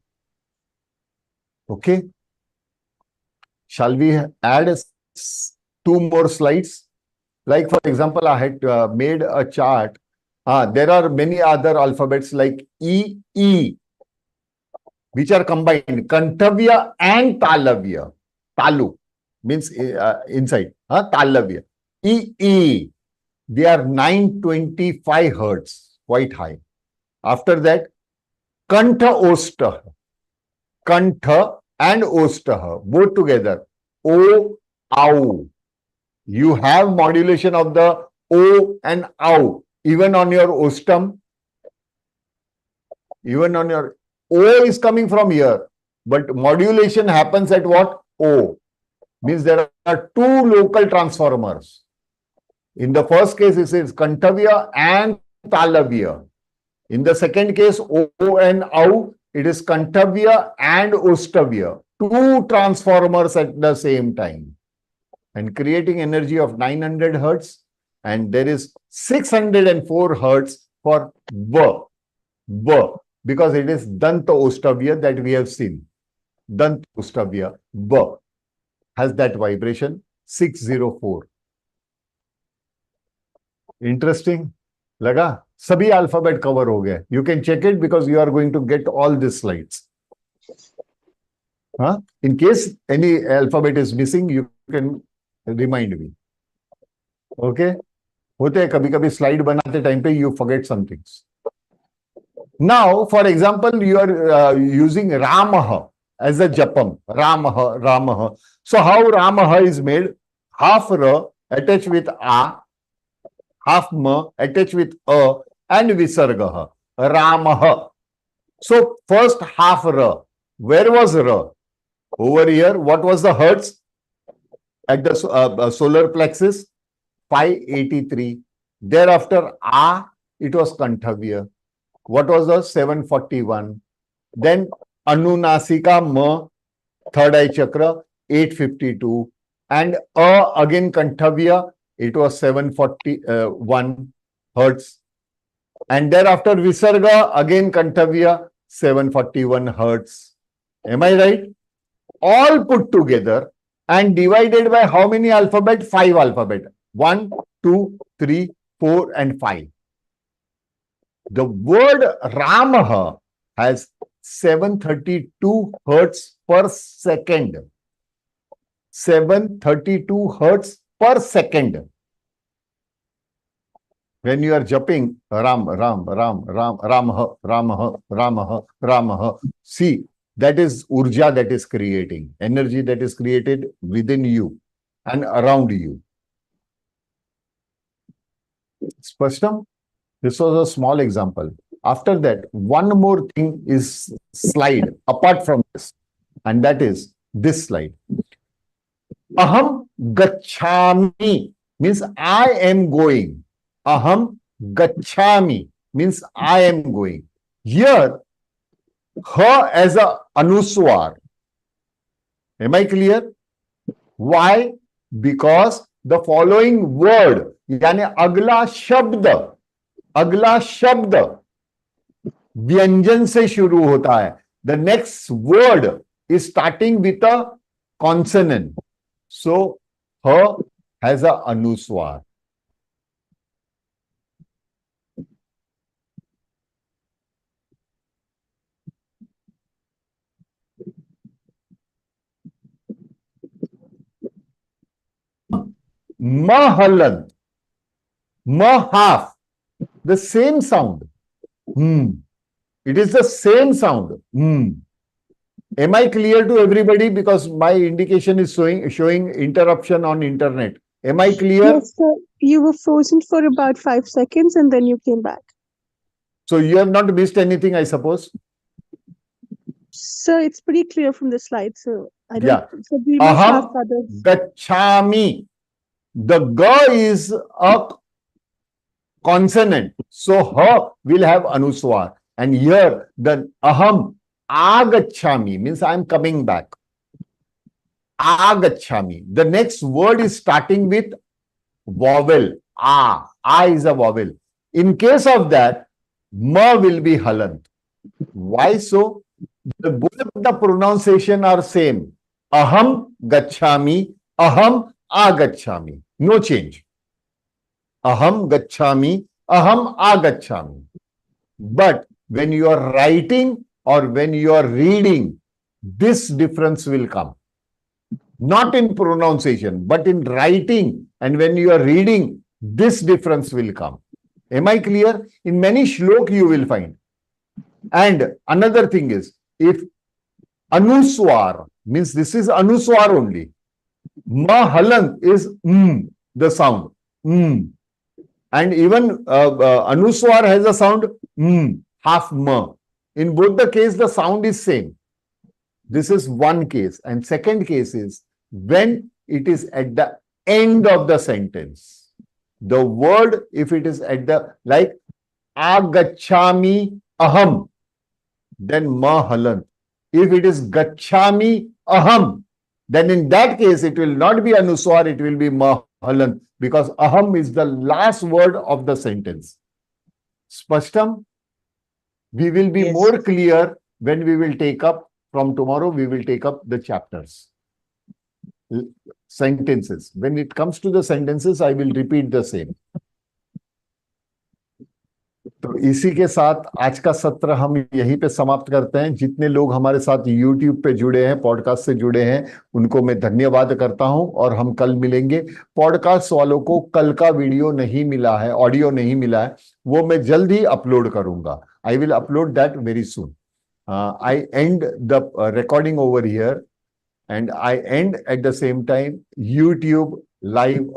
Okay? Shall we add two more slides? Like, for example, I had made a chart. There are many other alphabets like E, which are combined. Kantavya and Talavya. Talu means inside. Talavya. E. They are 925 hertz, quite high. After that, Kantha Ostah. Kantha and Ostah, both together. O, Au. You have modulation of the O and Au. Even on your Ostam, even on your O is coming from here. But modulation happens at what? O. Means there are two local transformers. In the first case, it is Kantavya and Talavya. In the second case, O and Au, it is Kantavya and Ostavya. Two transformers at the same time. And creating energy of 900 hertz. And there is 604 hertz for V. Because it is Danta Ostavya that we have seen. Danta Ostavya, V, has that vibration, 604. Interesting? Laga? Sabhi alphabet cover ho gaya. You can check it because you are going to get all these slides. In case any alphabet is missing, you can remind me. Okay? होते हैं कभी-कभी slide बनाते time पे you forget some things. Now, for example, you are using Ramah as a japam. Ramah. So how Ramah is made? Half Ra attached with A, half Ma attached with A, and Visarga. Ramah. So first half Ra. Where was Ra? Over here. What was the hertz at the solar plexus? 583. Thereafter, A, it was Kanthavya. What was the 741? Then Anunasika Ma, third eye chakra, 852. And A again Kanthavya, it was 741 hertz. And thereafter Visarga, again Kanthavya, 741 hertz. Am I right? All put together and divided by how many alphabet? 5 alphabet. 1, 2, 3, 4, and 5. The word Ramah has 732 hertz per second. 732 hertz per second. When you are jumping Ramah. See, that is urja that is creating, energy that is created within you and around you. Spashtam? This was a small example. After that, one more thing is slide apart from this, and that is this slide. Aham gacchami means I am going. Aham gacchami means I am going. Here, ha as a anuswar. Am I clear? Why? Because the following word, यानी अगला शब्द व्यंजन से शुरू होता है. The next word is starting with a consonant. So, ha has a anuswar. Mahalad. Ma half. The same sound. It is the same sound. Am I clear to everybody? Because my indication is showing interruption on internet. Am I clear? Yes, sir. You were frozen for about 5 seconds and then you came back. So you have not missed anything, I suppose. Sir, it's pretty clear from the slide, so I don't. Yeah. So we must ask Aham others. gachami. The ga is a consonant. So ha will have anuswar. And here the aham agachami means I am coming back. Agachami. The next word is starting with vowel. A. A is a vowel. In case of that, ma will be halant. Why so? Both of the pronunciation are same. Aham gachami, aham agachami. No change. Aham gachami, aham agachami. But when you are writing or when you are reading, this difference will come. Not in pronunciation, but in writing and when you are reading, this difference will come. Am I clear? In many shlok you will find. And another thing is, if anuswar means this is anuswar only. Ma halant is the sound. And even anuswar has a sound half ma. In both the case, the sound is same. This is one case. And second case is when it is at the end of the sentence. The word, if it is at the, like, agachami aham, then ma halant. If it is gachami aham, then in that case, it will not be anuswar, it will be ma halant, because aham is the last word of the sentence. Spashtam? We will be Yes. more clear when we will take up, from tomorrow, we will take up the chapters. Sentences. When it comes to the sentences, I will repeat the same. तो इसी के साथ आज का सत्र हम यहीं पे समाप्त करते हैं। जितने लोग हमारे साथ YouTube पे जुड़े हैं, पॉडकास्ट से जुड़े हैं, उनको मैं धन्यवाद करता हूं और हम कल मिलेंगे। पॉडकास्ट वालों को कल का वीडियो नहीं मिला है, ऑडियो नहीं मिला है, वो मैं जल्द ही अपलोड करूंगा। I will upload that very soon. I end the recording over here and I end at the same time YouTube live